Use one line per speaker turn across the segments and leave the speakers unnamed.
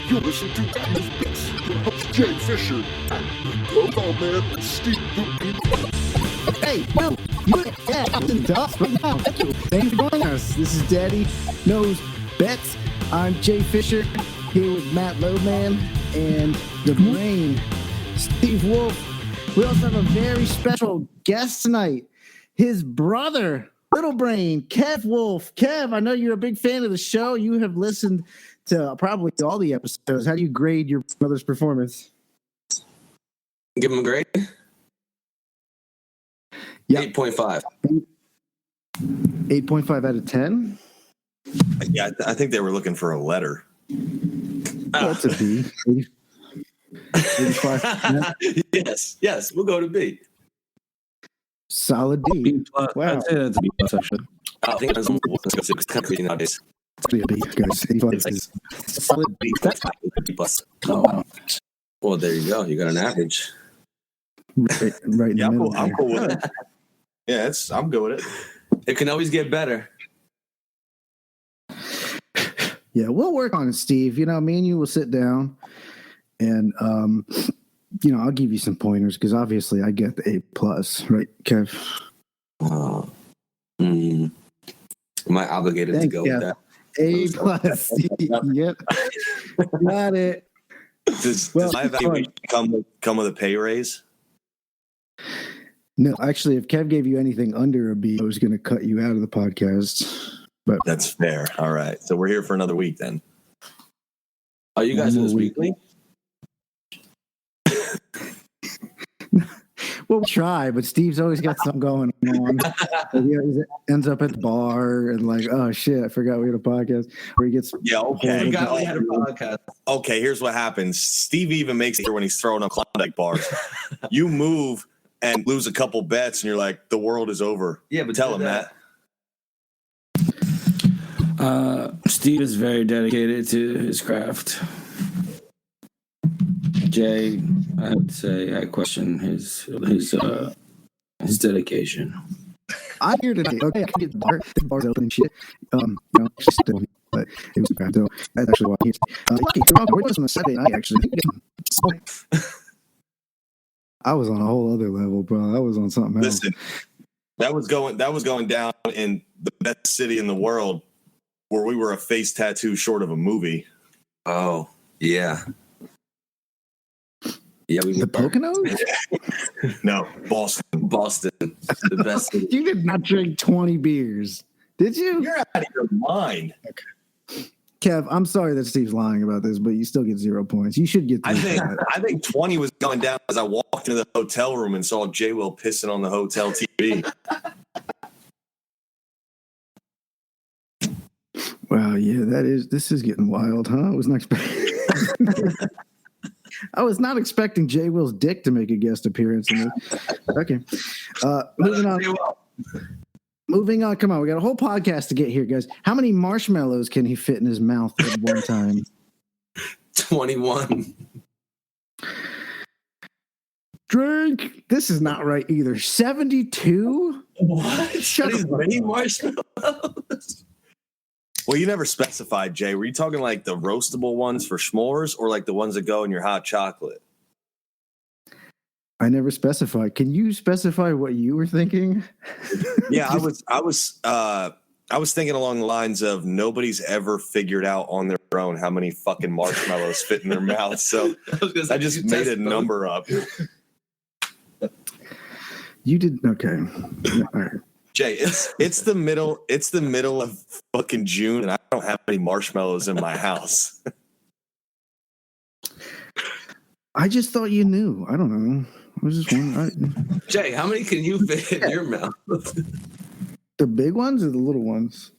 You're listening to Atlas Bits, your host Jay Fisher, and Global Man Steve Newton.
Hey, well, you're up in dust right now. Thank you. Thank you for joining us. This is Daddy Knows Bets. I'm Jay Fisher here with Matt Lodeman and the brain, Steve Wolf. We also have a very special guest tonight. His brother, Little Brain, Kev Wolf. Kev, I know you're a big fan of the show. You have listened to probably all the episodes. How do you grade your brother's performance?
Give him a grade?
Yep.
8.5.
8.5 out of 10?
Yeah, I think they were looking for a letter.
Oh, that's a B. 85.
Yes, we'll go to B.
Solid B.
B plus.
Wow.
I'd say that's a B plus, actually.
I think that's it's kind of crazy nowadays.
It's a B, guys. 85
It's like
is solid B.
that's B plus.
Oh, wow.
Well, there you go. You got an average.
Right in the
Yeah,
middle.
I'm cool with it. Yeah, I'm good with it.
It can always get better.
Yeah, we'll work on it, Steve. You know, me and you will sit down and, I'll give you some pointers because obviously I get the A plus, right, Kev?
Am I obligated to go with that?
A plus. Yep. Got it.
Does my evaluation come with a pay raise?
No, actually, if Kev gave you anything under a B, I was going to cut you out of the podcast. But
That's fair. All right. So we're here for another week then.
Oh, you guys do this weekly?
We'll try, but Steve's always got something going on. He ends up at the bar and like, oh shit, I forgot we had a podcast. Where he gets
okay.
Forgot we had a podcast.
Okay, here's what happens. Steve even makes it here when he's throwing up Klondike bars. You move and lose a couple bets, and you're like, the world is over.
Yeah, but
tell him that.
Steve is very dedicated to his craft. Jay, I would say I question his dedication.
I'm here today. Okay, I can get the bar's open and shit. Still, but it was crap though. That's actually why he's. We're just on a Saturday night actually. I was on a whole other level, bro. I was on something else.
Listen, that was going down in the best city in the world, where we were a face tattoo short of a movie.
Oh, yeah. Yeah, we
The Poconos?
No, Boston,
the best city.
You did not drink 20 beers, did you?
You're out of your mind.
Okay. Kev, I'm sorry that Steve's lying about this, but you still get 0 points. You should get.
I think 20 was going down as I walked into the hotel room and saw J. Will pissing on the hotel TV.
Wow, yeah, this is getting wild, huh? I was not expecting J. Will's dick to make a guest appearance in this. Okay. Moving on. Come on, we got a whole podcast to get here, guys. How many marshmallows can he fit in his mouth at one time?
21.
Drink. This is not right either. 72?
What?
Shut up.
Many marshmallows?
Well, you never specified, Jay. Were you talking like the roastable ones for s'mores or like the ones that go in your hot chocolate?
I never specified. Can you specify what you were thinking?
Yeah, I was thinking along the lines of nobody's ever figured out on their own how many fucking marshmallows fit in their mouth. So I just made a number up.
You did okay. All right.
Jay, it's the middle of fucking June, and I don't have any marshmallows in my house.
I just thought you knew. I don't know. I was just wondering.
Jay, how many can you fit in your mouth?
The big ones or the little ones?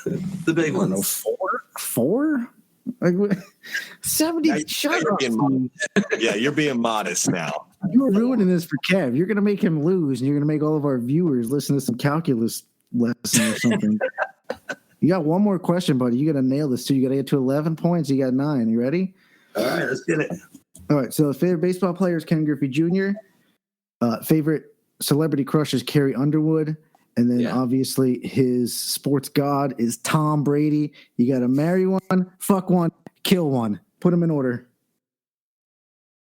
The big
I don't know,
ones.
four? Like 70. Shut up.
Yeah, you're being modest now.
You're ruining this for Kev. You're going to make him lose, and you're going to make all of our viewers listen to some calculus lesson or something. You got one more question, buddy. You got to nail this too. You got to get to 11 points. You got 9. You ready?
All right, let's get it.
All right. So, favorite baseball player is Ken Griffey Jr. Favorite celebrity crush is Carrie Underwood. And then obviously his sports god is Tom Brady. You got to marry one, fuck one, kill one. Put them in order.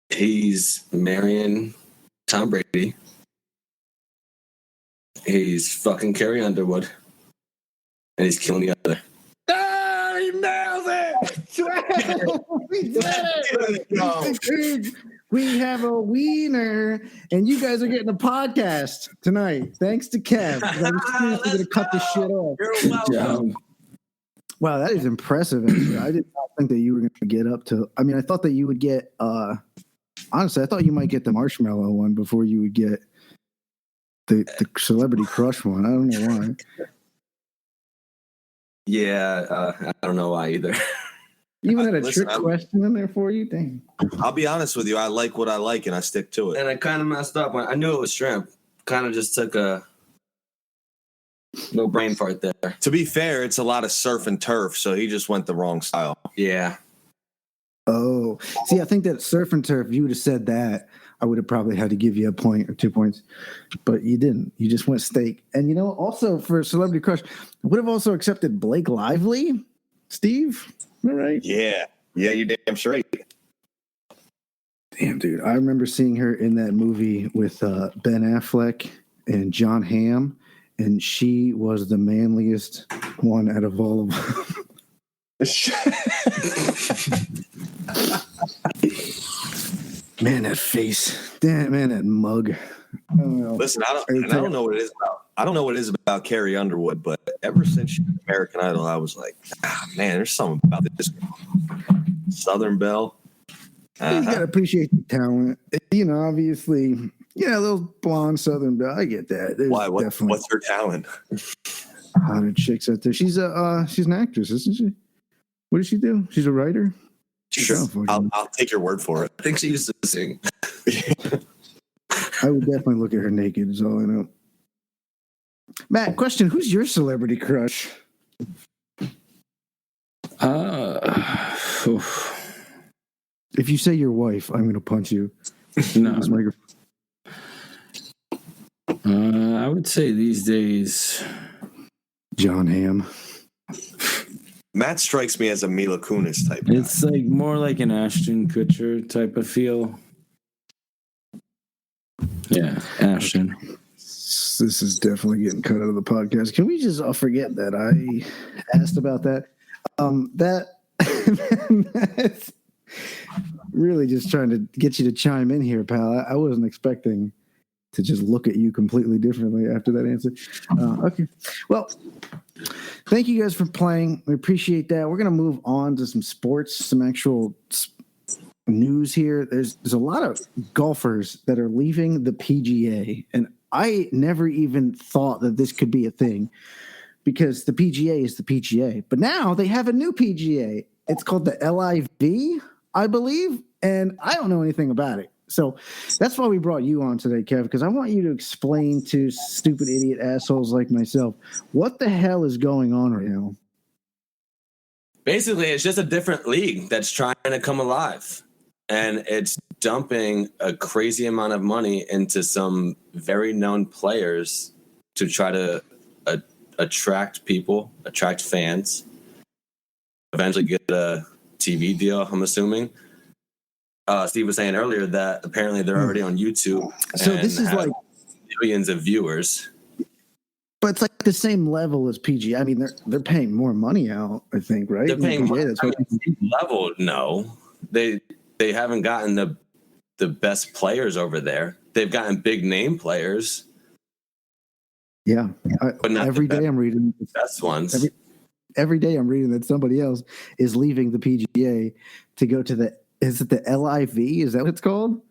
He's marrying Tom Brady. He's fucking Carrie Underwood. And he's killing the other.
Ah, he nailed it! We did it! We have a wiener, and you guys are getting a podcast tonight. Thanks to Kev. I was seriously going to cut this shit off.
You're welcome.
Wow, that is impressive. Actually. I did not think that you were going to get up to. I mean, I thought that you would get. Honestly, I thought you might get the marshmallow one before you would get the celebrity crush one. I don't know why.
Yeah, I don't know why either.
You even had a trick question in there for you? Dang.
I'll be honest with you. I like what I like, and I stick to it.
And I kind of messed up. I knew it was shrimp. Kind of just took a little brain fart there.
To be fair, it's a lot of surf and turf, so he just went the wrong style.
Yeah.
Oh, see, I think that surf and turf, if you would have said that, I would have probably had to give you a point or 2 points, but you didn't. You just went steak. And, you know, also for Celebrity Crush, I would have also accepted Blake Lively, Steve. Am I right?
Yeah, you damn straight.
Damn, dude. I remember seeing her in that movie with Ben Affleck and John Hamm, and she was the manliest one out of all of them. Man, that face. Damn, man, that mug.
Listen, I don't know what it is about. I don't know what it is about Carrie Underwood, but ever since she was American Idol, I was like, man, there's something about this girl. Southern Belle.
You gotta appreciate the talent. You know, obviously, yeah, little blonde Southern Belle. I get that. There's
why? What's her talent?
Hotter chicks out there. She's an actress, isn't she? What does she do? She's a writer.
Sure, I'll take your word for it.
I think she used to sing.
I would definitely look at her naked, is all I know. Matt, question: who's your celebrity crush? If you say your wife, I'm going to punch you.
No. I would say these days,
John Hamm.
Matt strikes me as a Mila Kunis type guy.
It's like more like an Ashton Kutcher type of feel. Yeah, Ashton.
This is definitely getting cut out of the podcast. Can we just forget that I asked about that? That's really just trying to get you to chime in here, pal. I wasn't expecting to just look at you completely differently after that answer. Okay. Well, thank you guys for playing. We appreciate that. We're going to move on to some sports, some actual news here. There's a lot of golfers that are leaving the PGA, and I never even thought that this could be a thing because the PGA is the PGA. But now they have a new PGA. It's called the LIV, I believe, and I don't know anything about it. So that's why we brought you on today, Kev, because I want you to explain to stupid idiot assholes like myself what the hell is going on right now.
Basically, it's just a different league that's trying to come alive. And it's dumping a crazy amount of money into some very known players to try to attract people, attract fans, eventually get a TV deal, I'm assuming. Steve was saying earlier that apparently they're already on YouTube.
So this is like
millions of viewers.
But it's like the same level as PGA. I mean, they're paying more money out, I think, right?
They're paying more.
That's what
level, no. They haven't gotten the best players over there. They've gotten big name players.
Yeah.
But not
every day I'm reading
the best ones.
Every day I'm reading that somebody else is leaving the PGA to go to is it the LIV? Is that what it's called?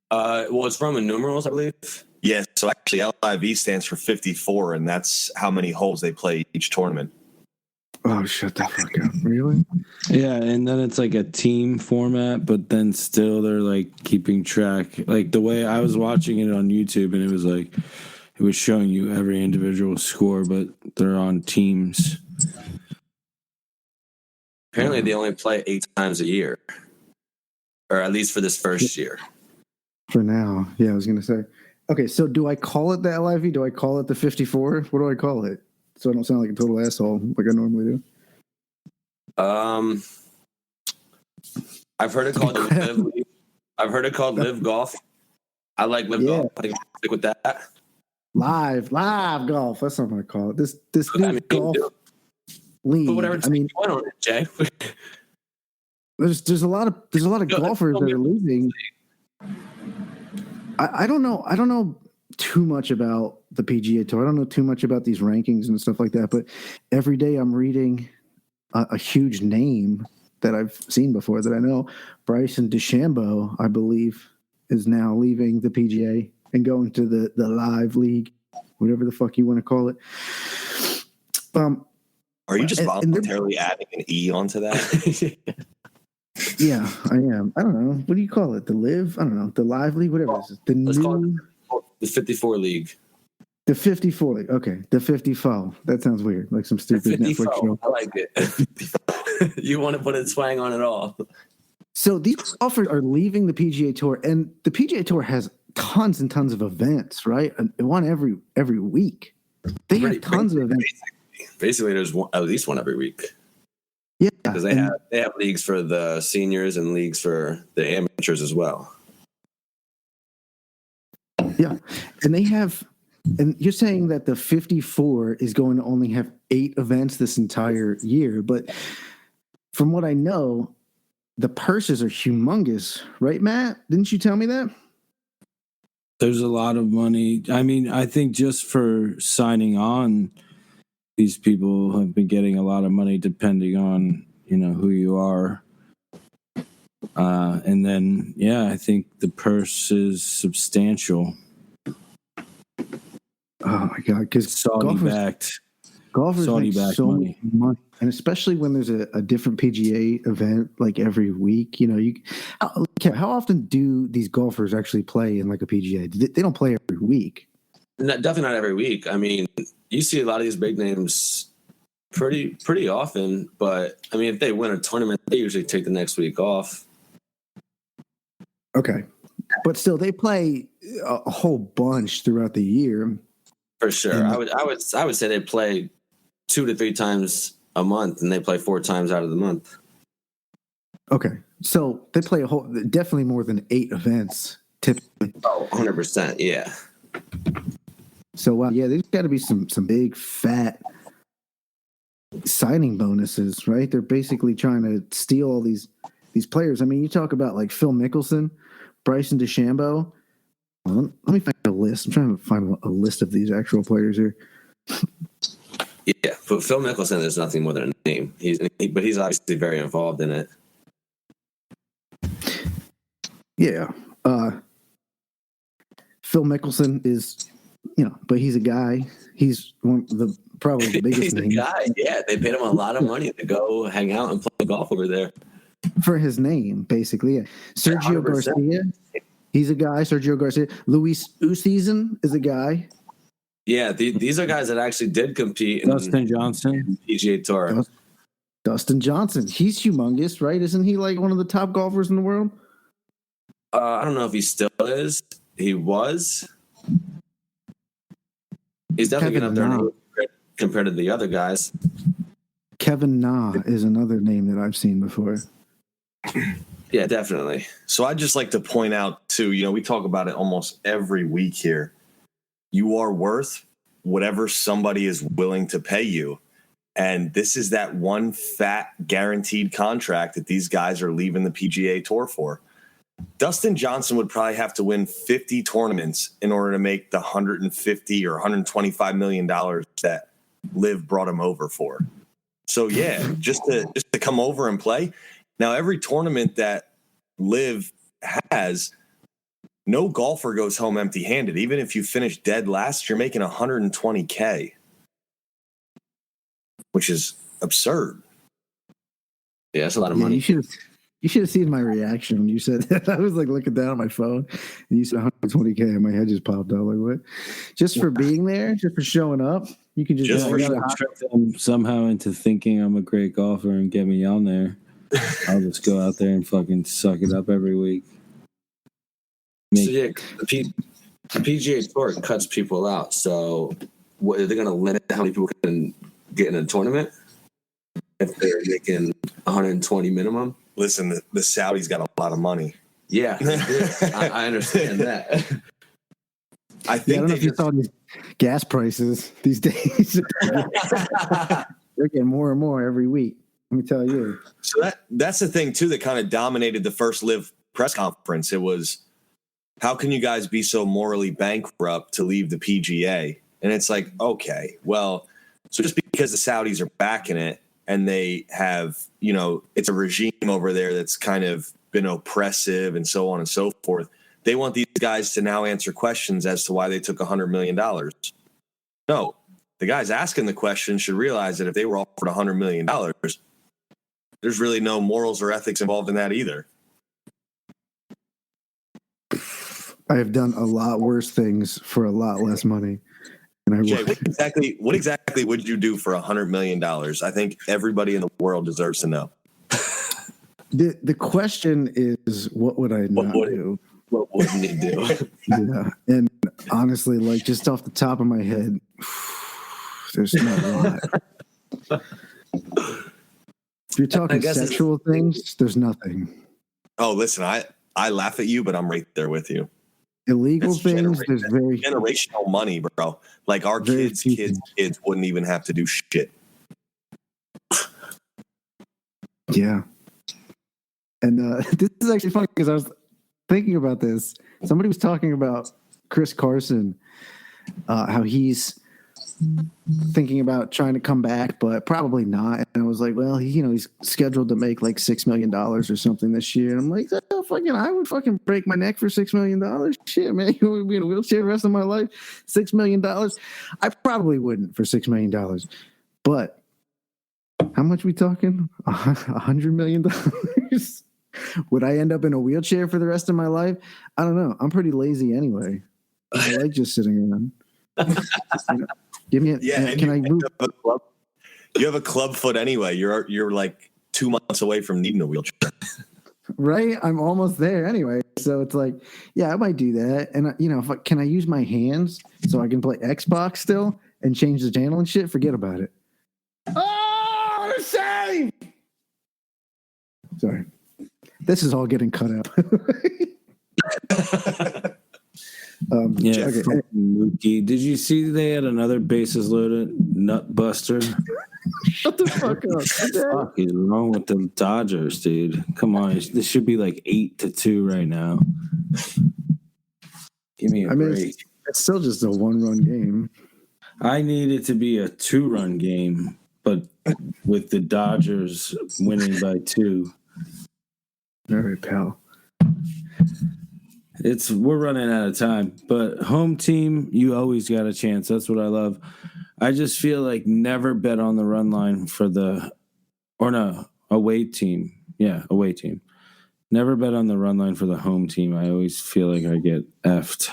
Well, it's Roman numerals, I believe.
Yes, so actually LIV stands for 54, and that's how many holes they play each tournament.
Oh, shut the fuck up. Really?
Yeah, and then it's like a team format, but then still they're like keeping track. Like the way I was watching it on YouTube, and it was showing you every individual score, but they're on teams.
Apparently they only play 8 times a year. Or at least for this first year.
For now. Yeah, I was going to say. Okay, so do I call it the LIV? Do I call it the 54? What do I call it? So I don't sound like a total asshole like I normally do.
I've heard it called Live. I've heard it called Live Golf. I like Live Golf. I think we'll stick with that.
Live golf. That's what I'm gonna call it. This new golf league.
Put whatever you want on it, Jay.
There's a lot of golfers that are losing. I don't know too much about the PGA Tour. I don't know too much about these rankings and stuff like that. But every day I'm reading a huge name that I've seen before that I know. Bryson DeChambeau, I believe, is now leaving the PGA and going to the Live League, whatever the fuck you want to call it.
Are you just voluntarily adding an E onto that?
Yeah, I am. I don't know. What do you call it? The Live? I don't know. The Live League? Whatever it is.
Let's call it the 54 League.
The 54 League. Okay. The 54. That sounds weird. Like some stupid Netflix show.
I like it. You want to put a twang on it all.
So these golfers are leaving the PGA Tour, and the PGA Tour has tons and tons of events, right? One every week. They have tons of events.
Basically, there's at least one every week.
Yeah,
because they have leagues for the seniors and leagues for the amateurs as well.
Yeah, and you're saying that the 54 is going to only have 8 events this entire year, but from what I know, the purses are humongous, right, Matt? Didn't you tell me that?
There's a lot of money. I mean, I think just for signing on, these people have been getting a lot of money depending on, who you are. And then, I think the purse is substantial.
Oh my God. Because golfers make so much money. And especially when there's a different PGA event, like every week, how often do these golfers actually play in like a PGA? They don't play every week.
Definitely not every week. I mean, you see a lot of these big names pretty often, but I mean, if they win a tournament, they usually take the next week off.
Okay, but still, they play a whole bunch throughout the year.
For sure, I would say they play 2 to 3 times a month, and they play 4 times out of the month.
Okay, so they play definitely more than 8 events typically.
Oh, 100%, yeah.
So there's got to be some big fat signing bonuses, right? They're basically trying to steal all these players. I mean, you talk about like Phil Mickelson, Bryson DeChambeau. Let me find a list. I'm trying to find a list of these actual players here.
Yeah, but Phil Mickelson is nothing more than a name. But he's obviously very involved in it.
Yeah, Phil Mickelson is. But he's a guy. He's probably the biggest
he's
name.
He's a guy, yeah. They paid him a lot of money to go hang out and play golf over there.
For his name, basically. Yeah. Sergio 100%. Garcia, he's a guy. Sergio Garcia. Luis Oosthuizen is a guy.
Yeah, these are guys that actually did compete in
Dustin Johnson.
PGA Tour.
Dustin Johnson. He's humongous, right? Isn't he like one of the top golfers in the world?
I don't know if he still is. He was. He's definitely getting up there compared to the other guys.
Kevin Na is another name that I've seen before.
Yeah, definitely.
So I'd just like to point out, too, we talk about it almost every week here. You are worth whatever somebody is willing to pay you. And this is that one fat guaranteed contract that these guys are leaving the PGA Tour for. Dustin Johnson would probably have to win 50 tournaments in order to make the $150 or $125 million that Liv brought him over for. So yeah, just to come over and play. Now, every tournament that Liv has, no golfer goes home empty-handed. Even if you finish dead last, you're making $120K, which is absurd.
Yeah, that's a lot of money.
You should have seen my reaction when you said that. I was like looking down at my phone and you said 120K and my head just popped out. Like, what? Just for being there, just for showing up, you can just
trick them somehow into thinking I'm a great golfer and get me on there. I'll just go out there and fucking suck it up every week.
So yeah, the PGA Tour cuts people out. So what, are they going to limit how many people can get in a tournament if they're making 120 minimum?
Listen, the Saudis got a lot of money.
Yeah, I understand that.
I don't know if you saw these gas prices these days. They're getting more and more every week. Let me tell you.
So that's the thing, too, that kind of dominated the first Live press conference. It was, how can you guys be so morally bankrupt to leave the PGA? And it's like, okay, well, so just because the Saudis are backing it and they have, it's a regime over there that's kind of been oppressive and so on and so forth, they want these guys to now answer questions as to why they took $100 million. No, the guys asking the question should realize that if they were offered $100 million, there's really no morals or ethics involved in that either.
I have done a lot worse things for a lot less money. And
Jay, what exactly would you do for $100 million? I think everybody in the world deserves to know.
The question is, what would I not do?
What wouldn't he do?
Yeah, and honestly, like just off the top of my head, there's not a lot. If you're talking sexual things, there's nothing.
Oh, listen, I laugh at you, but I'm right there with you.
Illegal things, there's very
generational money, bro. Like our kids' wouldn't even have to do shit.
Yeah. And this is actually funny because I was thinking about this. Somebody was talking about Chris Carson, how he's thinking about trying to come back, but probably not. And I was like, well, he's scheduled to make like $6 million or something this year. And I'm like, oh, I would fucking break my neck for $6 million. Shit, man, you would be in a wheelchair the rest of my life. $6 million. I probably wouldn't for $6 million. But how much we talking? $100 million? Would I end up in a wheelchair for the rest of my life? I don't know. I'm pretty lazy anyway. I like just sitting around. Give me can I move?
You have a club foot anyway. You're like 2 months away from needing a wheelchair.
Right? I'm almost there anyway. So it's like, yeah, I might do that. And can I use my hands so I can play Xbox still and change the channel and shit? Forget about it. Oh, the save! Sorry. This is all getting cut out.
Okay. Mookie. Did you see they had another bases loaded nut buster?
Shut the fuck up.
What the fuck is wrong with the Dodgers, dude? Come on, this should be like 8-2 right now. Give me a break.
It's still just a 1-run game.
I need it to be a 2-run game, but with the Dodgers winning by 2.
All right, pal.
We're running out of time, but home team, you always got a chance. That's what I love. I just feel like never bet on the run line away team. Yeah, away team. Never bet on the run line for the home team. I always feel like I get effed.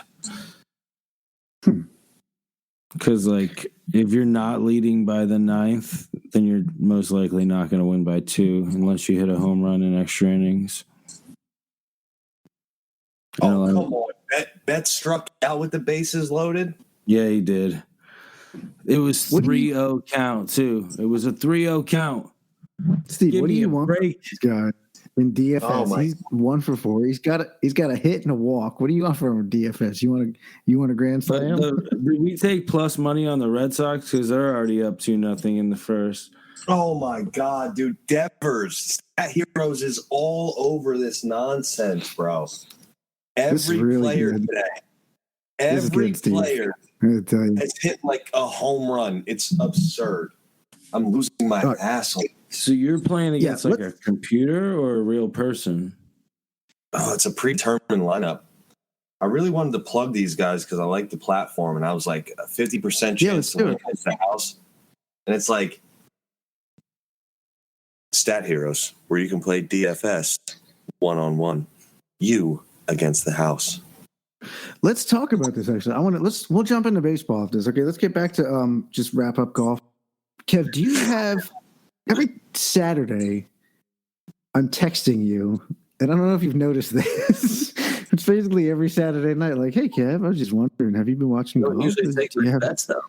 Because, like, if you're not leading by the 9th, then you're most likely not going to win by 2 unless you hit a home run in extra innings.
Oh, come on. Bet struck out with the bases loaded?
Yeah, he did. It was 3-0 count, too. It was a 3-0 count.
Steve, what do you want from this guy in DFS? He's 1 for 4. He's got a hit and a walk. What do you want from him in DFS? You want a grand slam?
Did we take plus money on the Red Sox? Because they're already up 2-0 in the first.
Oh, my God, dude. Devers, Stat Heroes is all over this nonsense, bro. Every player today, every player has hit like a home run. It's absurd. I'm losing my asshole.
So you're playing against a computer or a real person?
Oh, it's a predetermined lineup. I really wanted to plug these guys because I like the platform, and I was like a 50% chance to win against the house. And it's like Stat Heroes, where you can play DFS 1-on-1. You against the house.
Let's talk about this. Actually, we'll jump into baseball after this. Okay, let's get back to just wrap up golf. Kev, do you have every Saturday? I'm texting you, and I don't know if you've noticed this. It's basically every Saturday night. Like, hey, Kev, I was just wondering, have you been watching golf?
Usually take bets though.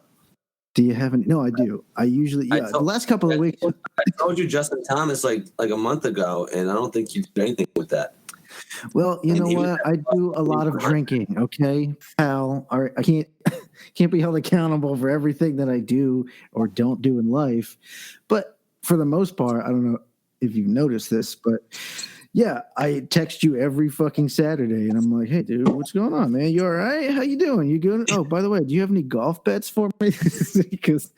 Do you have any? No, I do. I usually, the last couple of weeks.
I told you Justin Thomas like a month ago, and I don't think you did anything with that.
Well, you know what? I do a lot of drinking, okay, pal. All right, I can't be held accountable for everything that I do or don't do in life. But for the most part, I don't know if you've noticed this, but yeah, I text you every fucking Saturday, and I'm like, "Hey, dude, what's going on, man? You all right? How you doing? You good? Oh, by the way, do you have any golf bets for me?" Because,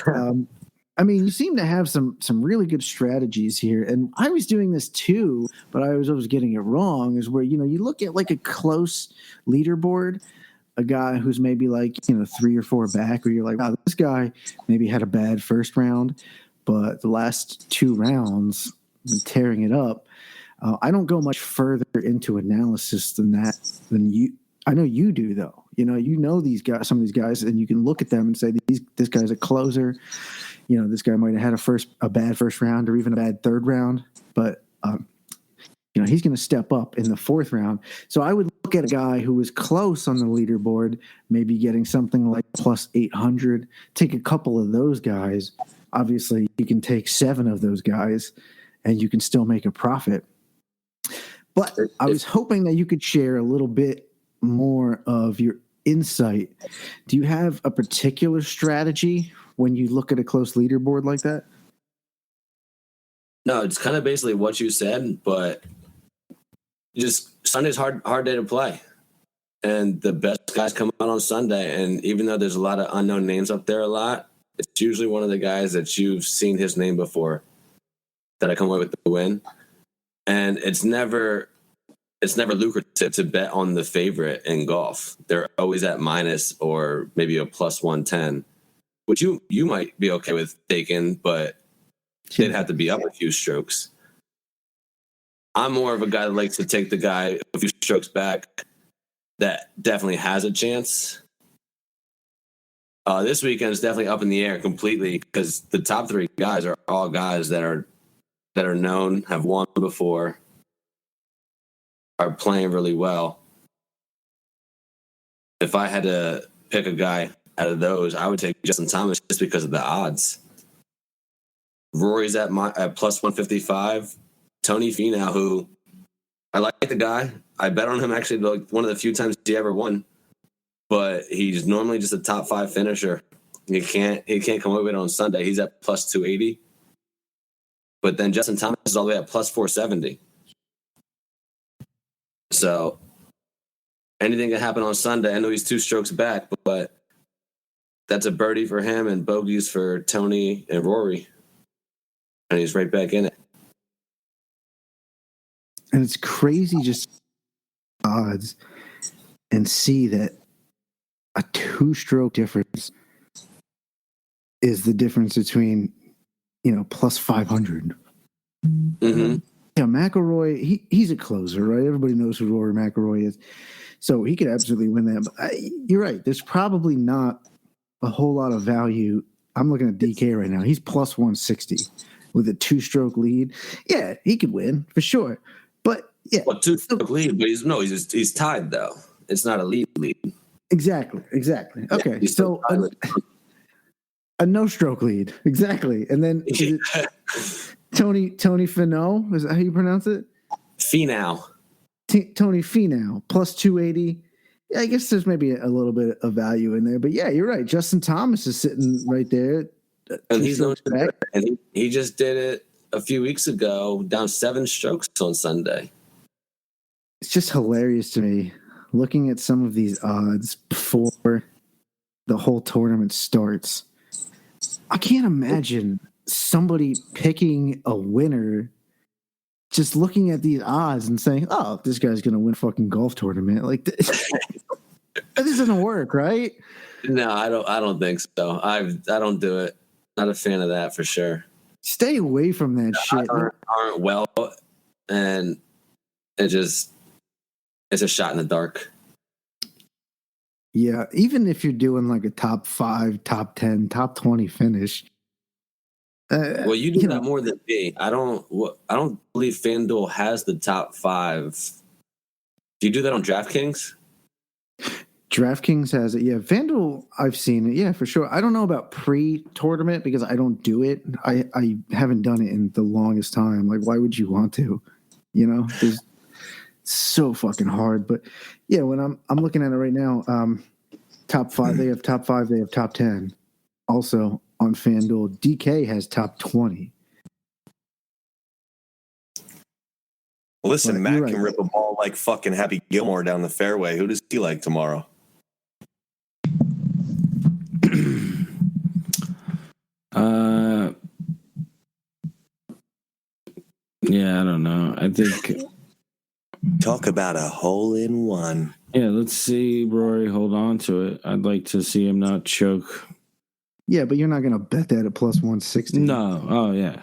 I mean, you seem to have some really good strategies here, and I was doing this too, but I was always getting it wrong. Is where you look at like a close leaderboard, a guy who's maybe like 3 or 4 back, where you're like, "Wow, this guy maybe had a bad first round, but the last 2 rounds, been tearing it up." I don't go much further into analysis than you. I know you do, though. You know these guys, some of these guys, and you can look at them and say, this guy's a closer. This guy might have had a bad first round or even a bad third round, but he's going to step up in the 4th round. So I would look at a guy who was close on the leaderboard, maybe getting something like plus 800. Take a couple of those guys. Obviously, you can take 7 of those guys, and you can still make a profit. But I was hoping that you could share a little bit more of your insight. Do you have a particular strategy when you look at a close leaderboard like that?
No, it's kind of basically what you said, but just Sunday's hard day to play. And the best guys come out on Sunday. And even though there's a lot of unknown names up there it's usually one of the guys that you've seen his name before that I come away with the win. And it's never lucrative to bet on the favorite in golf. They're always at minus or maybe a plus 110, which you might be okay with taking, but they'd have to be up a few strokes. I'm more of a guy that likes to take the guy a few strokes back that definitely has a chance. This weekend is definitely up in the air completely because the top 3 guys are all guys that are known, have won before, are playing really well. If I had to pick a guy out of those, I would take Justin Thomas just because of the odds. Rory's at plus 155. Tony Finau, who I like the guy. I bet on him actually like one of the few times he ever won, but he's normally just a top 5 finisher. He can't come away with it on Sunday. He's at plus 280. But then Justin Thomas is all the way at plus 470. So anything can happen on Sunday. I know he's 2 strokes back, but that's a birdie for him and bogeys for Tony and Rory. And he's right back in it.
And it's crazy just odds and see that a 2-stroke difference is the difference between, plus 500.
Mm-hmm.
Yeah, McIlroy, he's a closer, right? Everybody knows who Rory McIlroy is. So he could absolutely win that. But you're right. There's probably not a whole lot of value. I'm looking at DK right now. He's plus 160 with a 2-stroke lead. Yeah, he could win for sure. But yeah.
Well, 2-stroke lead, but he's tied though. It's not a lead.
Exactly. Okay.
Yeah,
so a no-stroke lead. Exactly. And then Tony Finau, is that how you pronounce it?
Finau.
Tony Finau, plus 280. Yeah, I guess there's maybe a little bit of value in there. But yeah, you're right. Justin Thomas is sitting right there.
And he's back. And he just did it a few weeks ago, down 7 strokes on Sunday.
It's just hilarious to me looking at some of these odds before the whole tournament starts. I can't imagine somebody picking a winner just looking at these odds and saying, "Oh, this guy's going to win a fucking golf tournament." Like this doesn't work, right?
No, I don't think so. I don't do it. Not a fan of that for sure.
Stay away from that shit.
Aren't well, and it's a shot in the dark.
Yeah, even if you're doing like a top 5, top 10, top 20 finish.
Well, you do that more than me. I don't believe FanDuel has the top 5. Do you do that on DraftKings?
DraftKings has it. Yeah, FanDuel, I've seen it. Yeah, for sure. I don't know about pre-tournament because I don't do it. I haven't done it in the longest time. Like, why would you want to? You know, it's so fucking hard. But yeah, when I'm looking at it right now, top 5, they have top 5, they have top 10. Also on FanDuel, DK has top 20.
Listen,
But
Matt
you're
can
right.
rip a ball like fucking Happy Gilmore down the fairway. Who does he like tomorrow?
Yeah, I don't know. I think.
Talk about a hole in one.
Yeah, let's see Rory hold on to it. I'd like to see him not choke.
Yeah, but you're not going to bet that at plus 160.
No. Oh, yeah.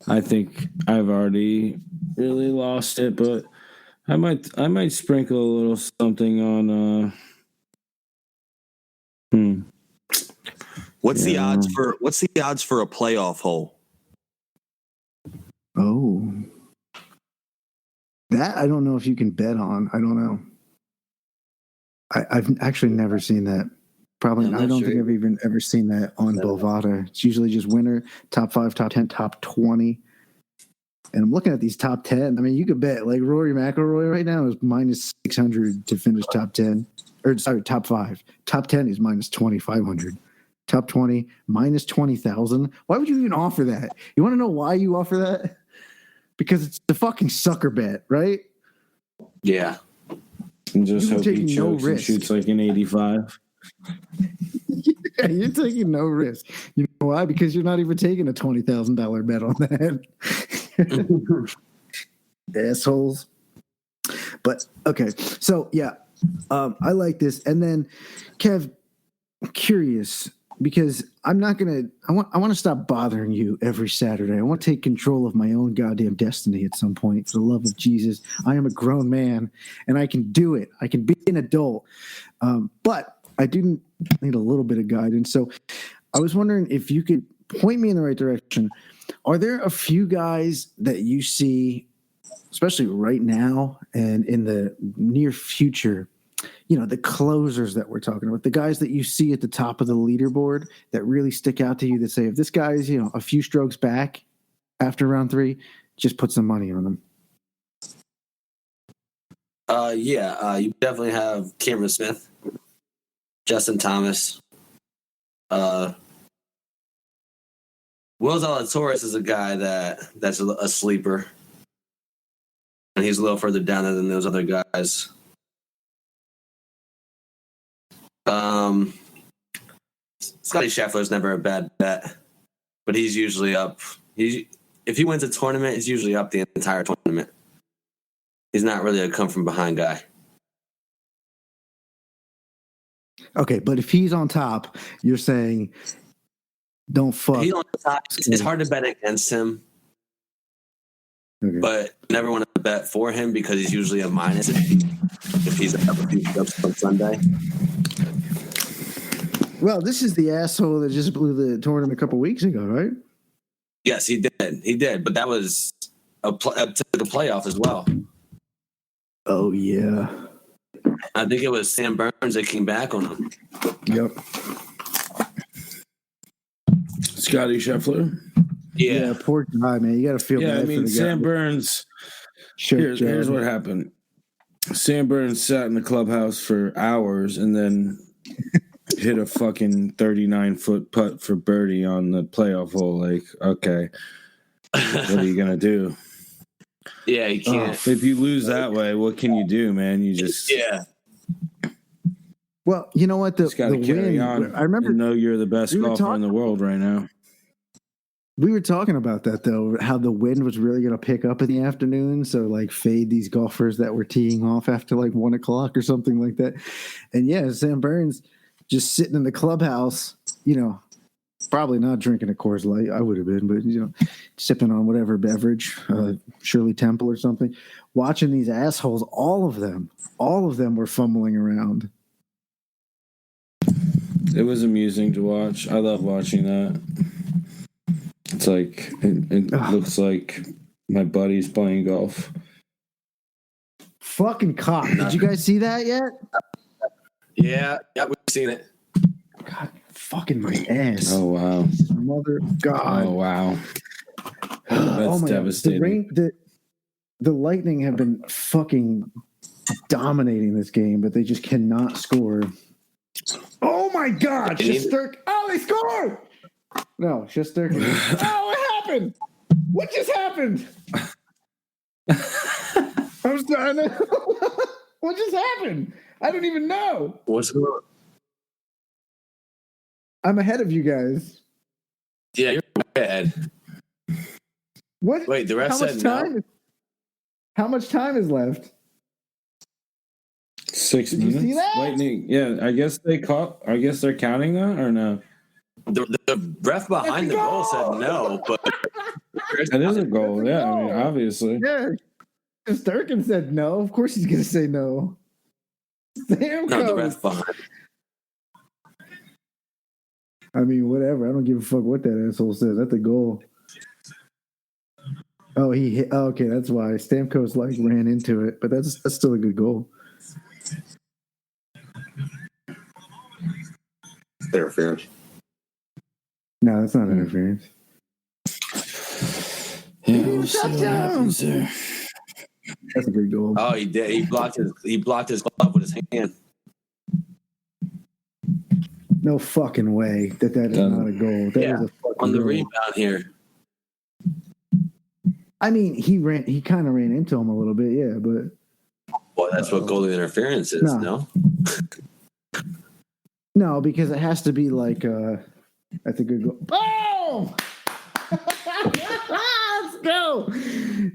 I think I've already really lost it, but I might sprinkle a little something on.
What's the odds for a playoff hole?
Oh. That I don't know if you can bet on. I don't know. I've actually never seen that. Probably, I don't think I've even ever seen that on Bovada. It's usually just winner, top 5, top 10, top 20. And I'm looking at these top 10. I mean, you could bet like Rory McIlroy right now is minus 600 to finish top 10. Or sorry, top 5. Top 10 is minus 2,500. Top 20, minus 20,000. Why would you even offer that? You want to know why you offer that? Because it's the fucking sucker bet, right?
Yeah.
And just
You're
hope he
taking no
chokes and
risk.
shoots like an 85.
Yeah, you're taking no risk. You know why? Because you're not even taking a $20,000 bet on that. Assholes. But okay, so yeah, I like this. And then, Kev, I'm curious because I'm not gonna. I want to stop bothering you every Saturday. I want to take control of my own goddamn destiny at some point. For the love of Jesus, I am a grown man and I can do it. I can be an adult, but I do need a little bit of guidance. So, I was wondering if you could point me in the right direction. Are there a few guys that you see, especially right now and in the near future? You know, the closers that we're talking about, the guys that you see at the top of the leaderboard that really stick out to you that say, if this guy is, a few strokes back after round 3, just put some money on him.
You definitely have Cameron Smith, Justin Thomas. Will Zalatoris is a guy that's a sleeper. And he's a little further down there than those other guys. Scotty Scheffler's never a bad bet, but he's usually up. If he wins a tournament, he's usually up the entire tournament. He's not really a come from behind guy.
Okay, but if he's on top, you're saying don't fuck.
He's on top. It's hard to bet against him, but never want to bet for him because he's usually a minus if he's up a few strokes on Sunday.
Well, this is the asshole that just blew the tournament a couple weeks ago, right?
Yes, he did. He did, but that was up to the playoff as well.
Oh, yeah.
I think it was Sam Burns that came back on him.
Yep.
Scotty Scheffler.
Yeah, poor guy, man. You got to feel bad
I mean,
for the
Sam
guy.
Burns. Here's what happened. Sam Burns sat in the clubhouse for hours and then hit a fucking 39-foot putt for birdie on the playoff hole. Like, okay, what are you gonna do?
Yeah, you can't.
If you lose that way, what can you do, man? You just
Well, you know what? The
got to carry
win,
on.
I remember
and know you're the best golfer in the world right now.
We were talking about that, though, how the wind was really going to pick up in the afternoon. So, like, fade these golfers that were teeing off after, like, 1 o'clock or something like that. And, yeah, Sam Burns just sitting in the clubhouse, probably not drinking a Coors Light. I would have been, but, sipping on whatever beverage, Shirley Temple or something, watching these assholes, all of them were fumbling around.
It was amusing to watch. I love watching that. It's like it looks like my buddy's playing golf.
Fucking cock. Did you guys see that yet?
Yeah, we've seen it.
God, fucking my ass.
Oh wow.
Mother God.
Oh wow.
Oh
That's
my
devastating.
God. The Lightning have been fucking dominating this game, but they just cannot score. Oh my God! Shesterkin. Oh, they scored! No, Shesterkin. Oh, what happened? What just happened? I'm trying to. What just happened? I don't even know.
What's going on?
I'm ahead of you guys.
Yeah, you're way ahead.
What?
Wait, the ref said no?
How much time is left?
6
Did
minutes.
you see that?
Lightning. Yeah, I guess they're counting that or no?
The ref behind the goal said no, but
That is a goal. Yeah, I mean, obviously.
Yeah. Shesterkin said no. Of course he's going to say no. Stamkos.
No, the ref behind.
I mean, whatever. I don't give a fuck what that asshole says. That's a goal. Oh, he hit. Oh, okay, that's why Stamkos ran into it, but that's still a good goal.
Interference.
No, that's not interference.
Yeah, we'll see what happens there.
That's a good goal.
Oh, he did. He blocked his glove with his hand.
No fucking way that is not a goal. That is a fucking
on the
goal.
rebound here.
I mean, he kind of ran into him a little bit, yeah, but
Well, that's what goalie interference is, no?
No, because it has to be like that's a good goal. Boom! Let's go.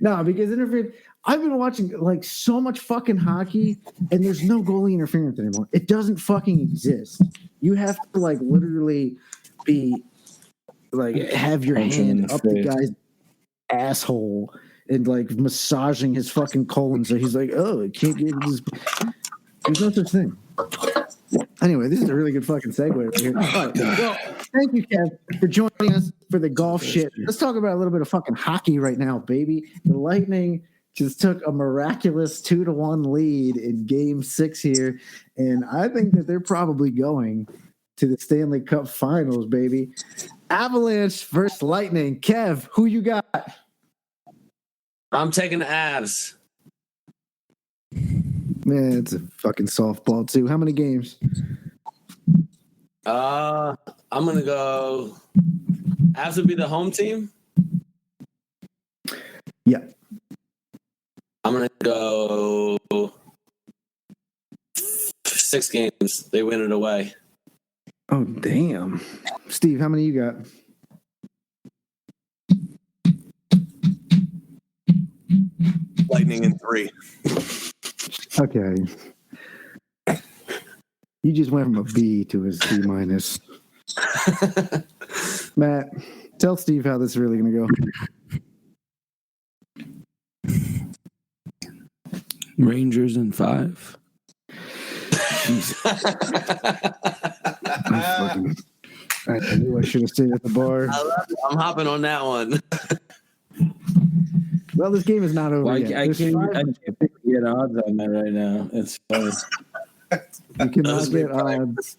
No, because interference. I've been watching like so much fucking hockey, and there's no goalie interference anymore. It doesn't fucking exist. You have to like literally be like have your hand up the guy's asshole and like massaging his fucking colon, so he's like, oh, it can't get this. There's no such thing. Anyway, this is a really good fucking segue right here. All right, well, thank you, Kev, for joining us for the golf shit. Let's talk about a little bit of fucking hockey right now, baby. The Lightning just took a miraculous 2-1 lead in Game 6 here, and I think that they're probably going to the Stanley Cup Finals, baby. Avalanche versus Lightning. Kev, who you got?
I'm taking the Avs.
Man, it's a fucking softball too. How many games?
I'm gonna go. Avs would be the home team.
Yeah.
I'm gonna go 6 games. They win it away.
Oh damn, Steve, how many you got?
Lightning in 3.
Okay. You just went from a B to a C minus. Matt, tell Steve how this is really going to go.
Rangers in 5.
I knew I should have stayed at the bar.
I'm hopping on that one.
Well, this game is not over
Well,
yet.
I can't get odds on that right now. It's funny.
You cannot get odds.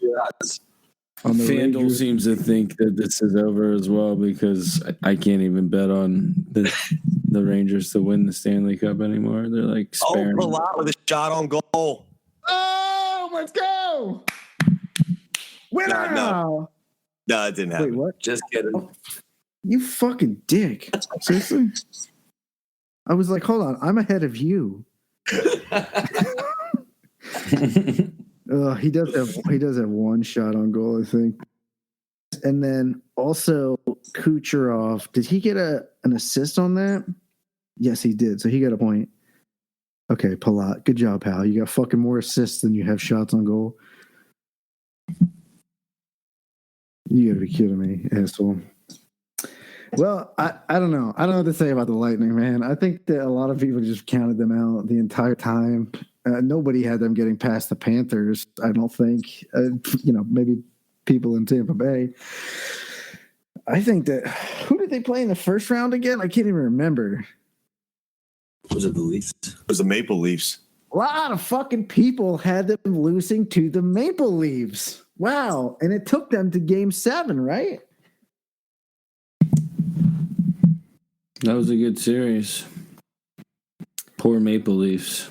On the
FanDuel
Rangers.
seems to think that this is over as well because I can't even bet on the Rangers to win the Stanley Cup anymore. They're like sparing.
Oh, Palat with a shot on goal.
Oh, let's go! Winner!
No, it didn't happen.
Wait, what?
Just kidding.
You fucking dick. Seriously? I was like, hold on, I'm ahead of you. He does have one shot on goal, I think. And then also Kucherov, did he get an assist on that? Yes, he did. So he got a point. Okay, Palat, good job, pal. You got fucking more assists than you have shots on goal. You gotta be kidding me, asshole. Well, I don't know. I don't know what to say about the Lightning, man. I think that a lot of people just counted them out the entire time. Nobody had them getting past the Panthers, I don't think. Maybe people in Tampa Bay. I think that who did they play in the first round again? I can't even remember.
Was it the Leafs?
It was the Maple Leafs.
A lot of fucking people had them losing to the Maple Leafs. Wow. And it took them to game 7, right?
That was a good series. Poor Maple Leafs.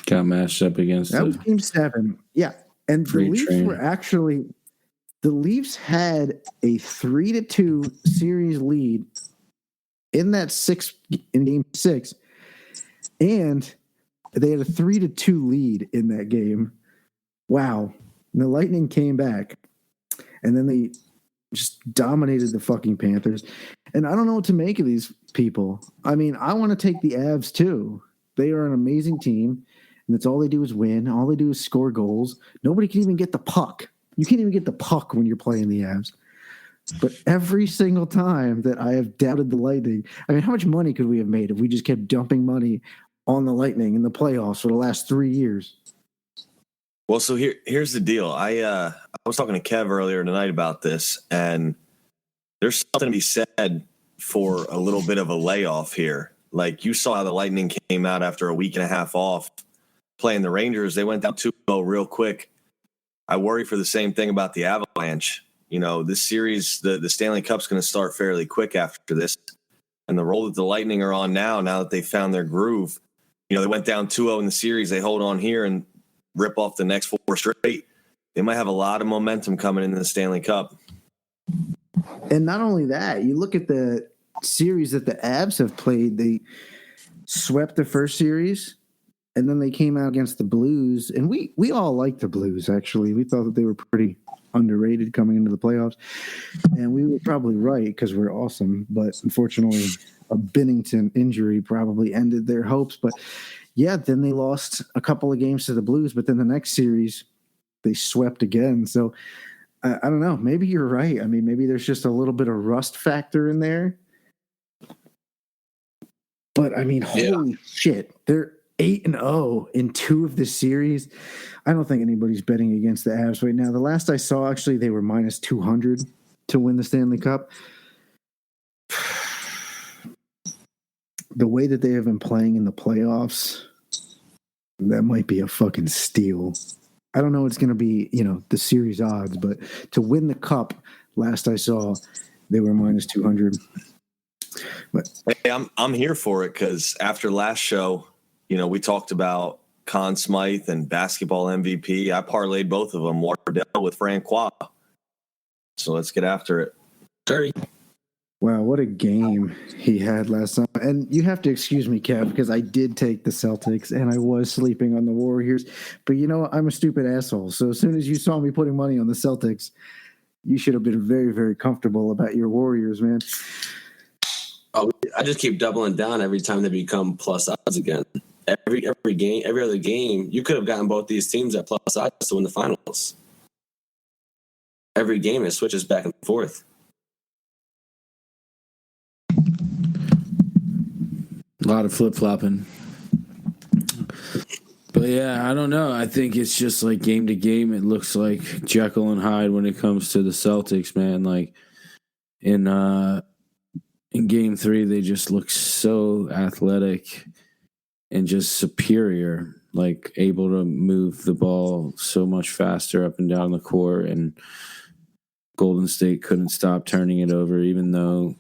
Got matched up against
that was game 7. Yeah. And the Leafs were actually the Leafs had a 3-2 series lead in game 6. And they had a 3-2 lead in that game. Wow. And the Lightning came back. And then they just dominated the fucking Panthers. And I don't know what to make of these people. I mean, I want to take the Avs too. They are an amazing team. And that's all they do is win. All they do is score goals. Nobody can even get the puck. You can't even get the puck when you're playing the Avs. But every single time that I have doubted the Lightning, I mean, how much money could we have made if we just kept dumping money on the Lightning in the playoffs for the last 3 years?
Well, so here's the deal. I was talking to Kev earlier tonight about this, and there's something to be said for a little bit of a layoff here. Like, you saw how the Lightning came out after a week and a half off playing the Rangers. They went down 2-0 real quick. I worry for the same thing about the Avalanche. You know, this series, the Stanley Cup's going to start fairly quick after this. And the role that the Lightning are on now that they found their groove, you know, they went down 2-0 in the series. They hold on here and rip off the next 4 straight. They might have a lot of momentum coming into the Stanley Cup.
And not only that, you look at the series that the Avs have played. They swept the first series, and then they came out against the Blues. And we all liked the Blues, actually. We thought that they were pretty underrated coming into the playoffs. And we were probably right because we're awesome. But unfortunately, a Binnington injury probably ended their hopes. But, yeah, then they lost a couple of games to the Blues. But then the next series, they swept again. So, I don't know. Maybe you're right. I mean, maybe there's just a little bit of rust factor in there. But, I mean, holy shit. They're 8-0 in 2 of the series. I don't think anybody's betting against the Avs right now. The last I saw, actually, they were minus 200 to win the Stanley Cup. The way that they have been playing in the playoffs, that might be a fucking steal. I don't know what's going to be, you know, the series odds, but to win the cup, last I saw, they were minus 200. But
hey, I'm here for it because after last show, you know, we talked about Conn Smythe and basketball MVP. I parlayed both of them, Wardell with Francois. So let's get after it.
Dirty.
Wow, what a game he had last night. And you have to excuse me, Kev, because I did take the Celtics and I was sleeping on the Warriors. But you know, I'm a stupid asshole. So as soon as you saw me putting money on the Celtics, you should have been very, very comfortable about your Warriors, man.
Oh, I just keep doubling down every time they become plus odds again. Every game, every other game, you could have gotten both these teams at plus odds to win the finals. Every game, it switches back and forth.
A lot of flip-flopping. But, yeah, I don't know. I think it's just like game to game. It looks like Jekyll and Hyde when it comes to the Celtics, man. Like, in Game 3, they just look so athletic and just superior, like able to move the ball so much faster up and down the court. And Golden State couldn't stop turning it over, even though,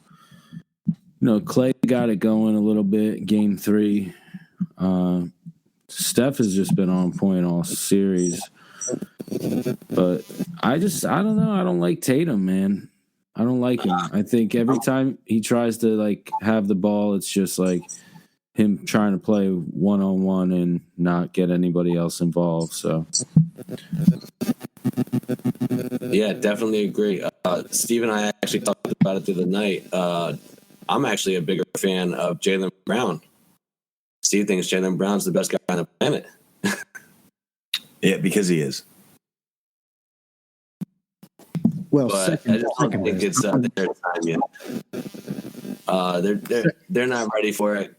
you know, Clay got it going a little bit. Game 3, Steph has just been on point all series. But I don't know. I don't like Tatum, man. I don't like him. I think every time he tries to like have the ball, it's just like him trying to play one-on-one and not get anybody else involved. So,
yeah, definitely agree. Steve and I actually talked about it the other night. I'm actually a bigger fan of Jaylen Brown. Steve thinks Jaylen Brown's the best guy on the planet.
Yeah, because he is.
Well,
But I just don't think it's their time yet. They're not ready for it.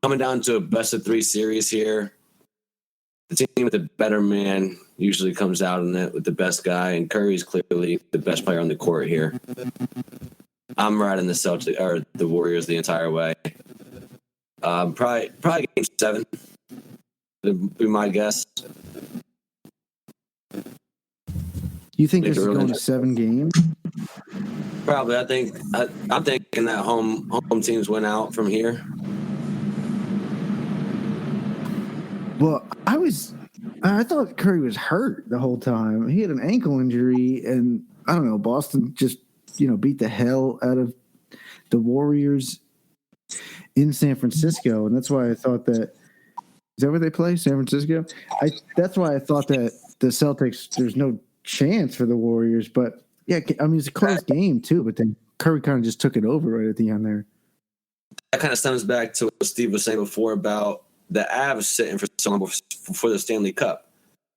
Coming down to a best-of-3 series here, the team with the better man usually comes out in it with the best guy, and Curry's clearly the best player on the court here. I'm riding the Celtics or the Warriors the entire way. Probably game 7 would be my guess.
You think this is going to 7 games?
Probably. I'm thinking that home teams win out from here.
Well, I thought Curry was hurt the whole time. He had an ankle injury, and I don't know. Boston just beat the hell out of the Warriors in San Francisco, and that's why I thought that. Is that where they play, San Francisco? That's why I thought that the Celtics. There's no chance for the Warriors, but yeah, I mean it's a close game too. But then Curry kind of just took it over right at the end there.
That kind of stems back to what Steve was saying before about the Avs sitting for so long for the Stanley Cup.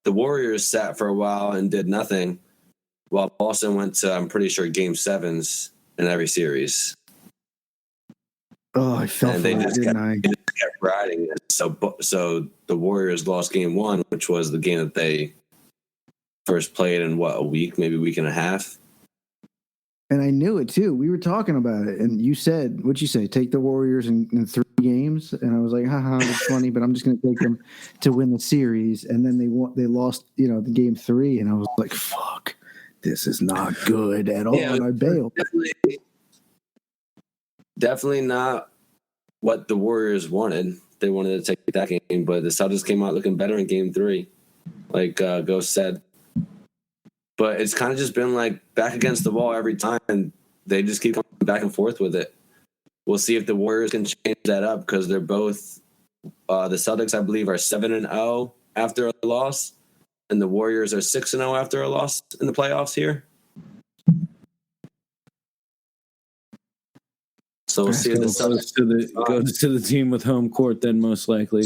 The Warriors sat for a while and did nothing, while Boston went to, I'm pretty sure, game 7s in every series.
Oh, I felt
and
they just
kept riding it. So the Warriors lost game 1, which was the game that they first played in a week, maybe a week and a half.
And I knew it too. We were talking about it, and you said, "What'd you say? Take the Warriors in 3 games?" And I was like, "Haha, that's funny." But I'm just going to take them to win the series. And then they lost, the game 3, and I was like, "Fuck, this is not good at all."
Yeah,
and I bailed.
Definitely not what the Warriors wanted. They wanted to take that game, but the Celtics came out looking better in game 3, like Ghost said. But it's kind of just been like back against the wall every time, and they just keep coming back and forth with it. We'll see if the Warriors can change that up because they're both the Celtics, I believe, are 7-0 after a loss, and the Warriors are 6-0 after a loss in the playoffs here. So we'll see if the Celtics
goes to the team with home court then most likely.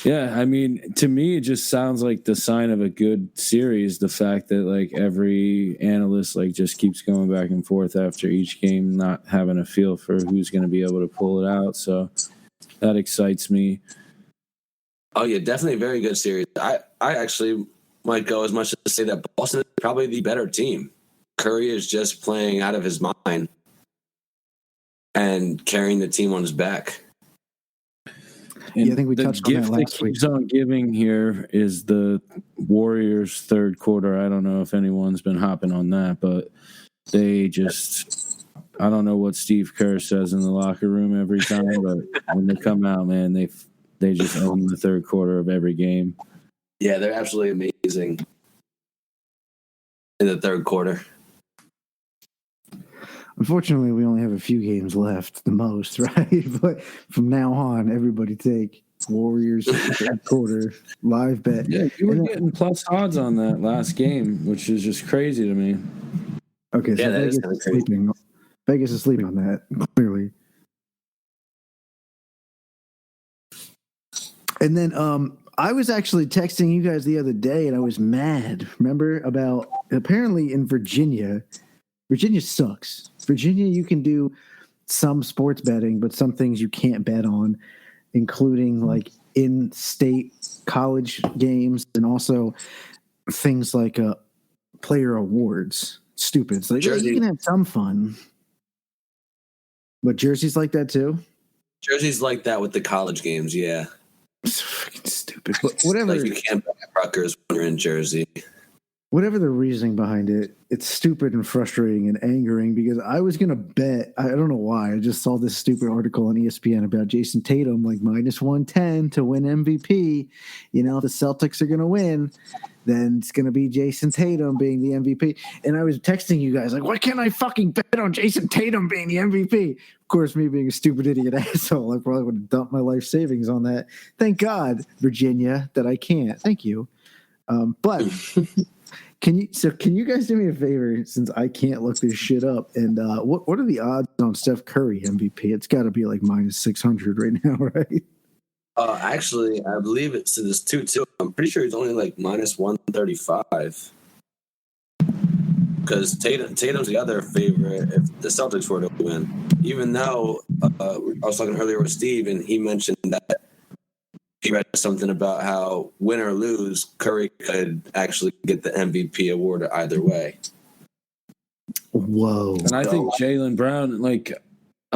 Yeah, I mean, to me, it just sounds like the sign of a good series. The fact that like every analyst like just keeps going back and forth after each game, not having a feel for who's going to be able to pull it out. So that excites me.
Oh yeah, definitely a very good series. I actually might go as much as to say that Boston is probably the better team. Curry is just playing out of his mind and carrying the team on his back.
And
I think we touched on that last week.
The gift that keeps on giving here is the Warriors' third quarter. I don't know if anyone's been hopping on that, but they just – I don't know what Steve Kerr says in the locker room every time, but when they come out, man, they just own the third quarter of every game.
Yeah, they're absolutely amazing in the third quarter.
Unfortunately, we only have a few games left, the most, right? But from now on, everybody take Warriors third quarter live bet.
Yeah, you were getting plus odds on that last game, which is just crazy to me.
Okay, so Vegas is sleeping on that, clearly. And then I was actually texting you guys the other day, and I was mad. Remember about apparently in Virginia sucks. Virginia, you can do some sports betting, but some things you can't bet on, including like in-state college games and also things like player awards. Stupid. It's like, you can have some fun. But Jersey's like that too?
Jersey's like that with the college games, yeah.
It's freaking stupid. But whatever.
Like you can't bet Rutgers when you're in Jersey.
Whatever the reasoning behind it, it's stupid and frustrating and angering because I was going to bet. I don't know why. I just saw this stupid article on ESPN about Jason Tatum, like minus 110 to win MVP. If the Celtics are going to win, then it's going to be Jason Tatum being the MVP. And I was texting you guys like, why can't I fucking bet on Jason Tatum being the MVP? Of course, me being a stupid idiot asshole, I probably would have dumped my life savings on that. Thank God, Virginia, that I can't. Thank you. But can you guys do me a favor since I can't look this shit up? And what are the odds on Steph Curry MVP? It's got to be like minus 600 right now, right?
Actually, I believe it's 2-2. I'm pretty sure it's only like minus 135. Because Tatum's the other favorite if the Celtics were to win. Even though I was talking earlier with Steve, and he mentioned that he read something about how win or lose, Curry could actually get the MVP award either way.
Whoa.
And I think Jaylen Brown,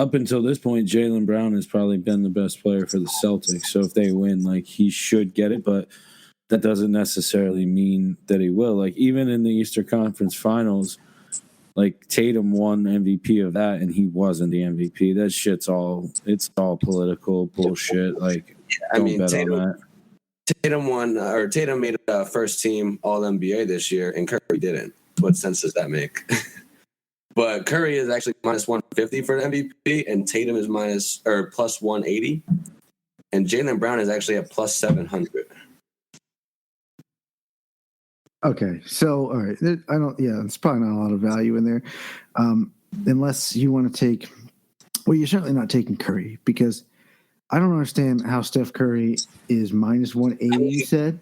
up until this point, Jaylen Brown has probably been the best player for the Celtics. So if they win, like, he should get it, but that doesn't necessarily mean that he will. Like, even in the Eastern Conference Finals, like, Tatum won MVP of that, and he wasn't the MVP. That shit's all political bullshit. Like, don't bet on that.
Tatum made a first team All NBA this year, and Curry didn't. What sense does that make? But Curry is actually minus 150 for an MVP, and Tatum is plus 180, and Jaylen Brown is actually at plus 700.
Okay, so all right, it's probably not a lot of value in there, unless you want to take. Well, you're certainly not taking Curry because I don't understand how Steph Curry is minus 180. You said,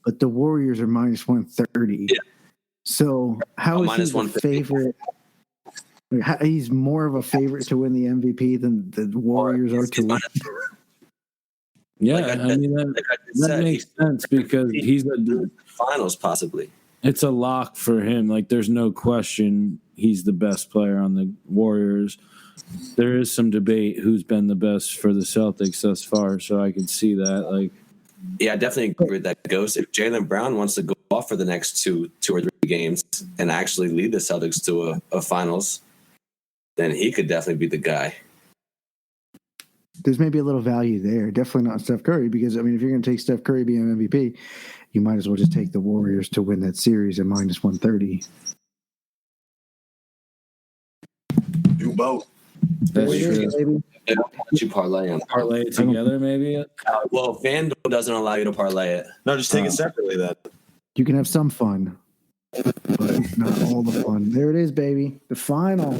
but the Warriors are minus 130. Yeah. So how is he the favorite? He's more of a favorite to win the MVP than the Warriors are to win.
Yeah, that makes sense because he's a
finals possibly.
It's a lock for him. Like, there's no question he's the best player on the Warriors. There is some debate who's been the best for the Celtics thus far, so I can see that. Like,
yeah, I definitely agree with that, Ghost. If Jaylen Brown wants to go off for the next two or three games and actually lead the Celtics to a finals, then he could definitely be the guy.
There's maybe a little value there. Definitely not Steph Curry because, I mean, if you're going to take Steph Curry being MVP, you might as well just take the Warriors to win that series at minus 130.
Do both.
That's true.
You parlay
it together, maybe?
Well, FanDuel doesn't allow you to parlay it.
No, just take it separately then.
You can have some fun, but not all the fun. There it is, baby. The final.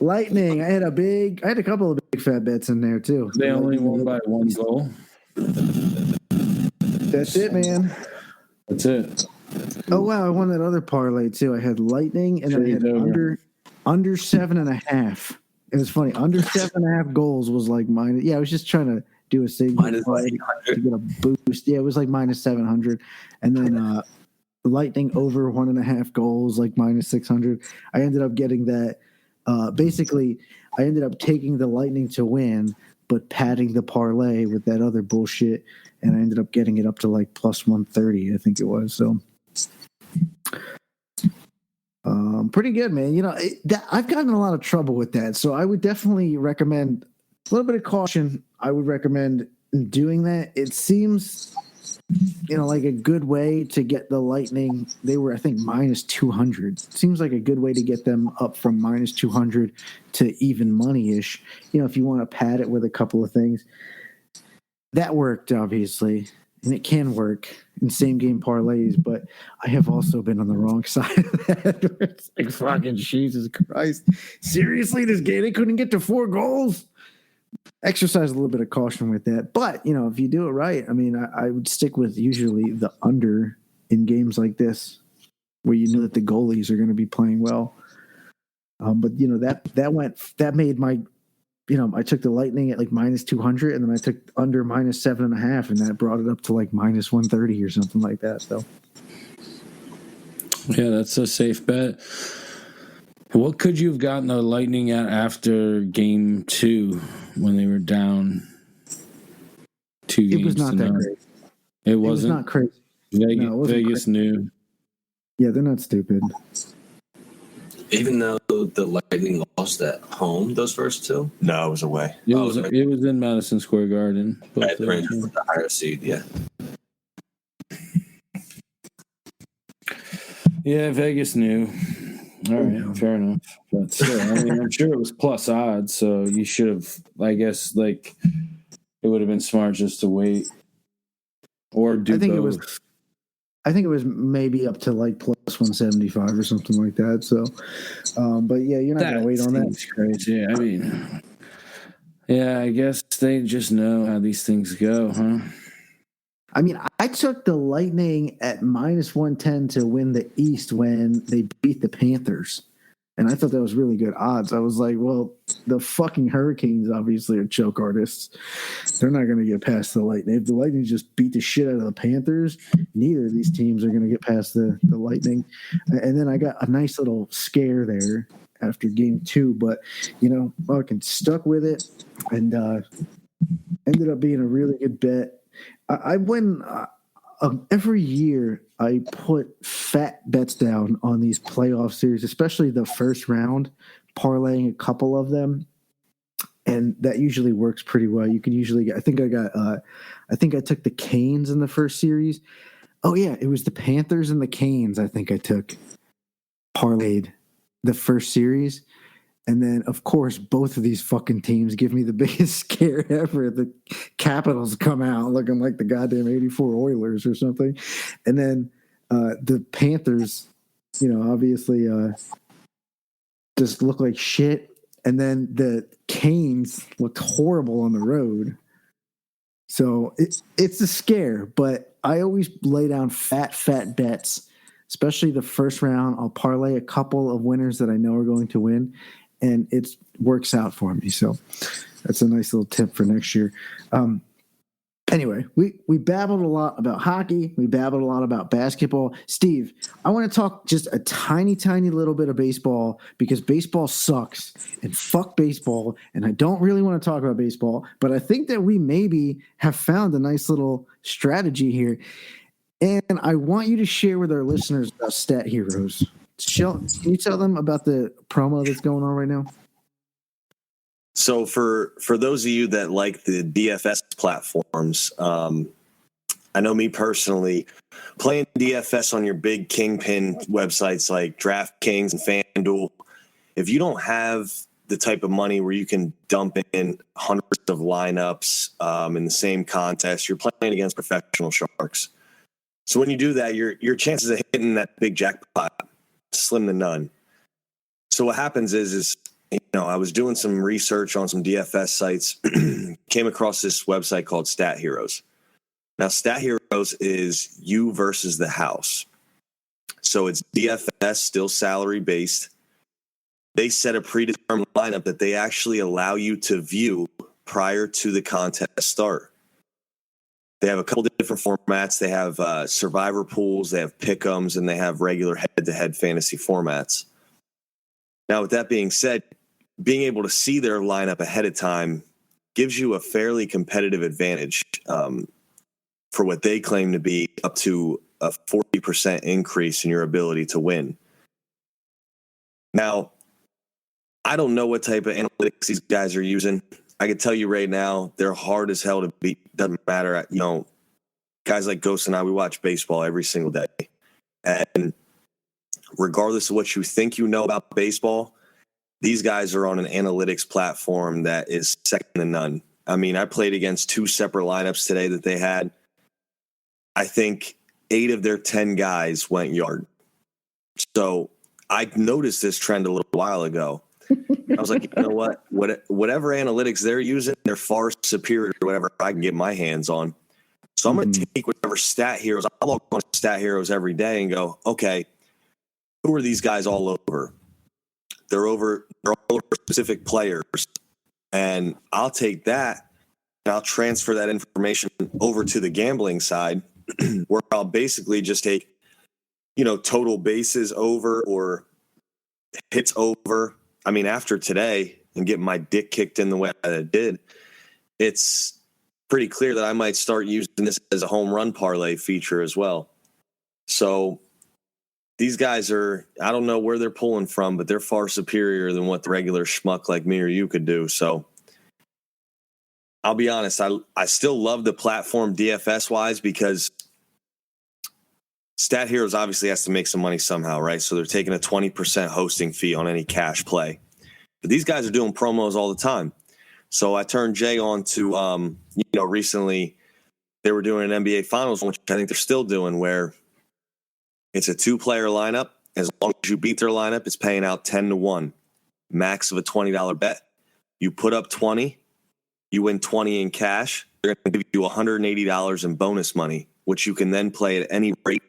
Lightning. I had a couple of big fat bets in there too.
They only won by one goal.
That's it, man.
That's it.
Oh wow, I won that other parlay too. I had Lightning and then I had under 7.5. It was funny. Under 7.5 goals was like minus. Yeah, I was just trying to do a single play to get a boost. Yeah, it was like minus 700, and then Lightning over 1.5 goals like minus 600. I ended up getting that. Basically, I ended up taking the Lightning to win, but padding the parlay with that other bullshit, and I ended up getting it up to like plus 130, I think it was. So, pretty good, man. You know, I've gotten in a lot of trouble with that, so I would definitely recommend a little bit of caution. I would recommend doing that. It seems, you know, like a good way to get the Lightning. They were, I think, minus 200. Seems like a good way to get them up from minus 200 to even money-ish. You know, if you want to pad it with a couple of things. That worked, obviously, and it can work in same-game parlays, but I have also been on the wrong side of that. It's like, fucking Jesus Christ. Seriously, this game, they couldn't get to 4 goals? Exercise a little bit of caution with that. But, you know, if you do it right, I mean, I would stick with usually the under in games like this where you know that the goalies are going to be playing well. But, you know, that made my, you know, I took the Lightning at like minus 200 and then I took under minus 7.5 and that brought it up to like minus 130 or something like that. So,
yeah, that's a safe bet. What could you have gotten the Lightning at after game 2 when they were down 2 games?
It was not that great.
It wasn't?
It was not crazy.
Vegas knew.
Yeah, they're not stupid.
Even though the Lightning lost at home those first 2?
No, it was away.
It was in Madison Square Garden.
Right, the higher seed, yeah.
Yeah, Vegas knew. All right, fair enough. But still, I mean, I'm sure it was plus odds, so you should have, I guess, like, it would have been smart just to wait or do both.
I think it was maybe up to like plus 175 or something like that. So, but yeah, you're not going to wait on that.
Crazy. I mean, yeah, I guess they just know how these things go, huh?
I mean, I took the Lightning at minus 110 to win the East when they beat the Panthers. And I thought that was really good odds. I was like, well, the fucking Hurricanes obviously are choke artists. They're not going to get past the Lightning. If the Lightning just beat the shit out of the Panthers, neither of these teams are going to get past the Lightning. And then I got a nice little scare there. after game 2, but fucking stuck with it and ended up being a really good bet. I win every year. I put fat bets down on these playoff series, especially the first round, parlaying a couple of them. And that usually works pretty well. You can usually get, I think I took the Canes in the first series. Oh yeah, it was the Panthers and the Canes. I think I took parlayed the first series. And then of course, both of these fucking teams give me the biggest scare ever. The Capitals come out looking like the goddamn 84 Oilers or something. And then the Panthers, obviously just look like shit. And then the Canes looked horrible on the road. So it's a scare, but I always lay down fat bets, especially the first round. I'll parlay a couple of winners that I know are going to win, and it works out for me. So that's a nice little tip for next year. Anyway, we babbled a lot about hockey. We babbled a lot about basketball. Steve, I want to talk just a tiny little bit of baseball because baseball sucks and fuck baseball. And I don't really want to talk about baseball, but I think that we maybe have found a nice little strategy here. And I want you to share with our listeners about Stat Heroes. Can you tell them about the promo that's going on right now?
So for those of you that like the DFS platforms, I know me personally, playing DFS on your big kingpin websites like DraftKings and FanDuel, if you don't have the type of money where you can dump in hundreds of lineups in the same contest, you're playing against professional sharks. So when you do that, your chances of hitting that big jackpot slim to none. So what happens is I was doing some research on some DFS sites, came across this website called Stat Heroes. Now, Stat Heroes is you versus the house. So it's DFS, still salary-based. They set a predetermined lineup that they actually allow you to view prior to the contest start. They have a couple of different formats. They have survivor pools, they have pick'ems, and they have regular head-to-head fantasy formats. Now, with that being said, being able to see their lineup ahead of time gives you a fairly competitive advantage for what they claim to be up to a 40% increase in your ability to win. Now, I don't know what type of analytics these guys are using. I can tell you right now, they're hard as hell to beat. Doesn't matter. Guys like Ghost and I, we watch baseball every single day. And regardless of what you think you know about baseball, these guys are on an analytics platform that is second to none. I mean, I played against 2 separate lineups today that they had. I think 8 of their 10 guys went yard. So I noticed this trend a little while ago. I was like, you know what? Whatever analytics they're using, they're far superior to whatever I can get my hands on. So I'm going to take whatever Stat Heroes. I log on Stat Heroes every day and go, okay, who are these guys all over? They're all over specific players. And I'll take that and I'll transfer that information over to the gambling side where I'll basically just take, total bases over or hits over. I mean, after today and getting my dick kicked in the way that it did, it's pretty clear that I might start using this as a home run parlay feature as well. So these guys I don't know where they're pulling from, but they're far superior than what the regular schmuck like me or you could do. So I'll be honest, I still love the platform DFS-wise because Stat Heroes obviously has to make some money somehow, right? So they're taking a 20% hosting fee on any cash play. But these guys are doing promos all the time. So I turned Jay on to, recently they were doing an NBA Finals, which I think they're still doing, where it's a 2-player lineup. As long as you beat their lineup, it's paying out 10-1, max of a $20 bet. You put up 20, you win 20 in cash. They're going to give you $180 in bonus money, which you can then play at any rate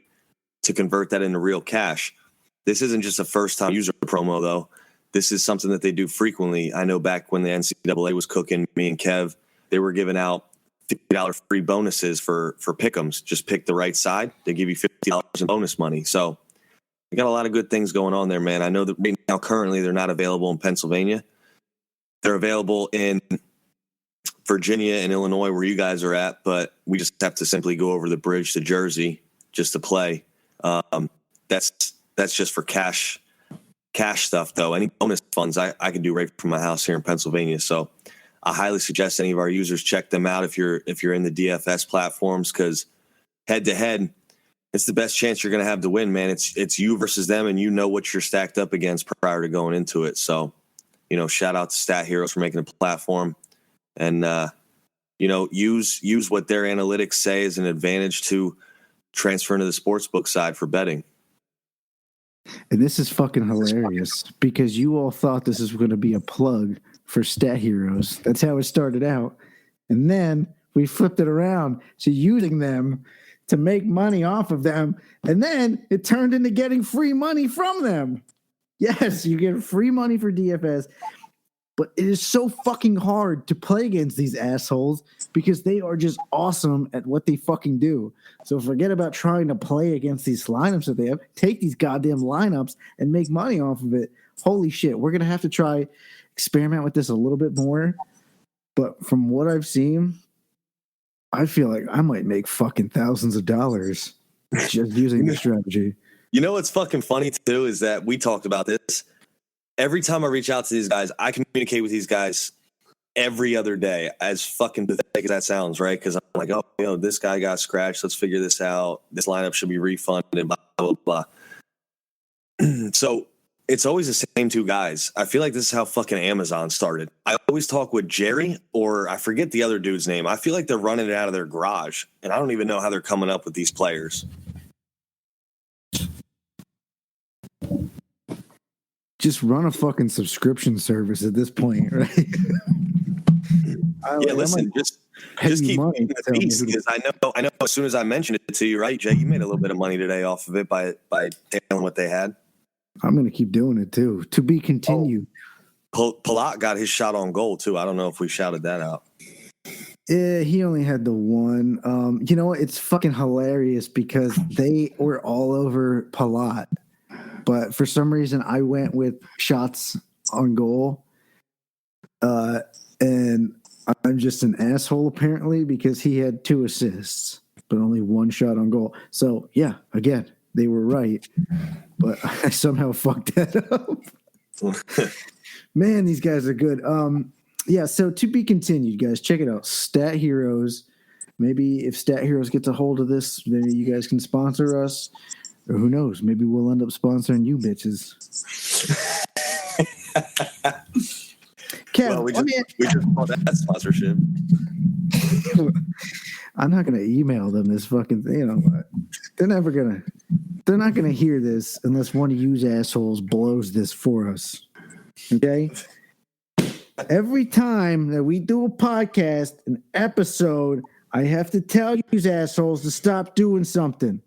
to convert that into real cash. This isn't just a first-time user promo, though. This is something that they do frequently. I know back when the NCAA was cooking, me and Kev, they were giving out $50 free bonuses for pick'ems. Just pick the right side. They give you $50 in bonus money. So They got a lot of good things going on there, man. I know that right now, currently, they're not available in Pennsylvania. They're available in Virginia and Illinois, where you guys are at, but we just have to simply go over the bridge to Jersey just to play. That's just for cash stuff, though. Any bonus funds I can do right from my house here in Pennsylvania. So I highly suggest any of our users check them out if you're in the DFS platforms, because head to head, it's the best chance you're going to have to win, man. It's you versus them, and you know what you're stacked up against prior to going into it. So, shout out to Stat Heroes for making a platform, and use what their analytics say as an advantage to transfer into the sportsbook side for betting.
And this is fucking hilarious because you all thought this was going to be a plug for Stat Heroes. That's how it started out. And then we flipped it around to using them to make money off of them. And then it turned into getting free money from them. Yes, you get free money for DFS. But it is so fucking hard to play against these assholes because they are just awesome at what they fucking do. So forget about trying to play against these lineups that they have. Take these goddamn lineups and make money off of it. Holy shit. We're going to have to try experiment with this a little bit more. But from what I've seen, I feel like I might make fucking thousands of dollars just using this strategy.
You know what's fucking funny too is that we talked about this. Every time I reach out to these guys, I communicate with these guys every other day, as fucking pathetic as that sounds, right? Because I'm like, oh, this guy got scratched. Let's figure this out. This lineup should be refunded, blah, blah, blah. So it's always the same two guys. I feel like this is how fucking Amazon started. I always talk with Jerry, or I forget the other dude's name. I feel like they're running it out of their garage, and I don't even know how they're coming up with these players.
Just run a fucking subscription service at this point, right?
Listen, just keep money the beast, because I know as soon as I mentioned it to you, right, Jay, you made a little bit of money today off of it by telling what they had.
I'm going to keep doing it too. To be continued.
Palat got his shot on goal too. I don't know if we shouted that out.
Yeah, he only had the one. You know what? It's fucking hilarious because they were all over Palat. But for some reason, I went with shots on goal. And I'm just an asshole, apparently, because he had 2 assists, but only 1 shot on goal. So, yeah, again, they were right. But I somehow fucked that up. Man, these guys are good. Yeah, so to be continued, guys. Check it out. Stat Heroes. Maybe if Stat Heroes gets a hold of this, maybe you guys can sponsor us. Or who knows? Maybe we'll end up sponsoring you bitches. Kev,
well, we just called that sponsorship.
I'm not going to email them this fucking thing. They're not going to hear this unless one of you assholes blows this for us. Okay? Every time that we do a podcast, an episode, I have to tell you assholes to stop doing something.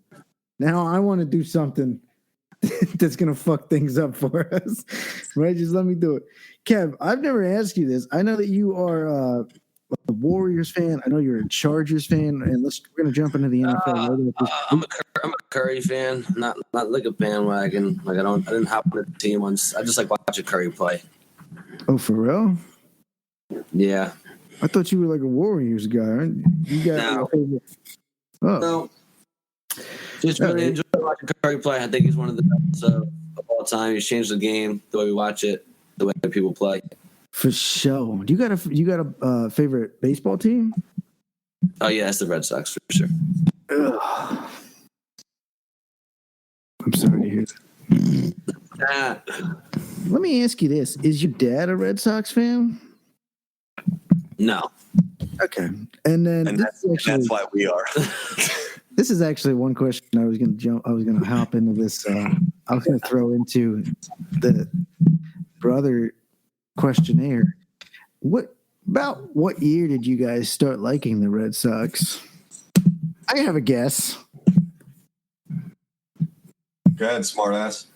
Now I want to do something that's going to fuck things up for us. Right? Just let me do it. Kev, I've never asked you this. I know that you are a Warriors fan. I know you're a Chargers fan. And we're going to jump into the NFL.
I'm a Curry fan, not like a bandwagon. Like I didn't hop on the team once. I just like watching Curry play.
Oh, for real?
Yeah.
I thought you were like a Warriors guy. Right? You got
No. Just really enjoy watching Curry play. I think he's one of the best of all time. He's changed the game, the way we watch it, the way people play.
For sure. Do you got a favorite baseball team?
Oh yeah, it's the Red Sox for sure.
Ugh. I'm sorry to hear that. Let me ask you this: is your dad a Red Sox fan?
No.
Okay, and
that's why we are.
This is actually one question I was going to hop into this. I was going to throw into the brother questionnaire. What year did you guys start liking the Red Sox? I have a guess.
Go ahead, smartass.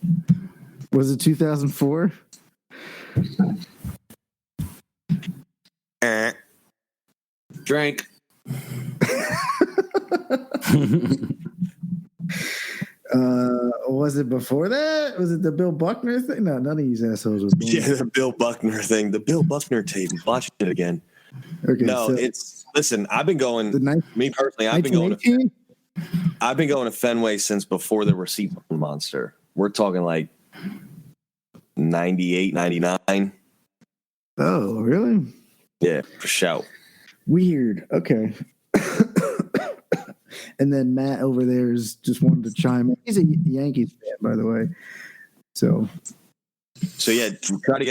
Was it 2004?
Drink.
Was it before that? Was it the Bill Buckner thing? No, none of these assholes were born.
Yeah, the Bill Buckner thing. The Bill Buckner tape. Watch it again.
Okay,
No,
so
it's listen. I've been going. Me personally, I've been going.
1918?
I've been going to Fenway since before there were Seafoam Monster. We're talking like 98, 99.
Oh, really?
Yeah, for sure.
Weird. Okay. And then Matt over there is just wanted to chime in. He's a Yankees fan, by the way. So
yeah, try to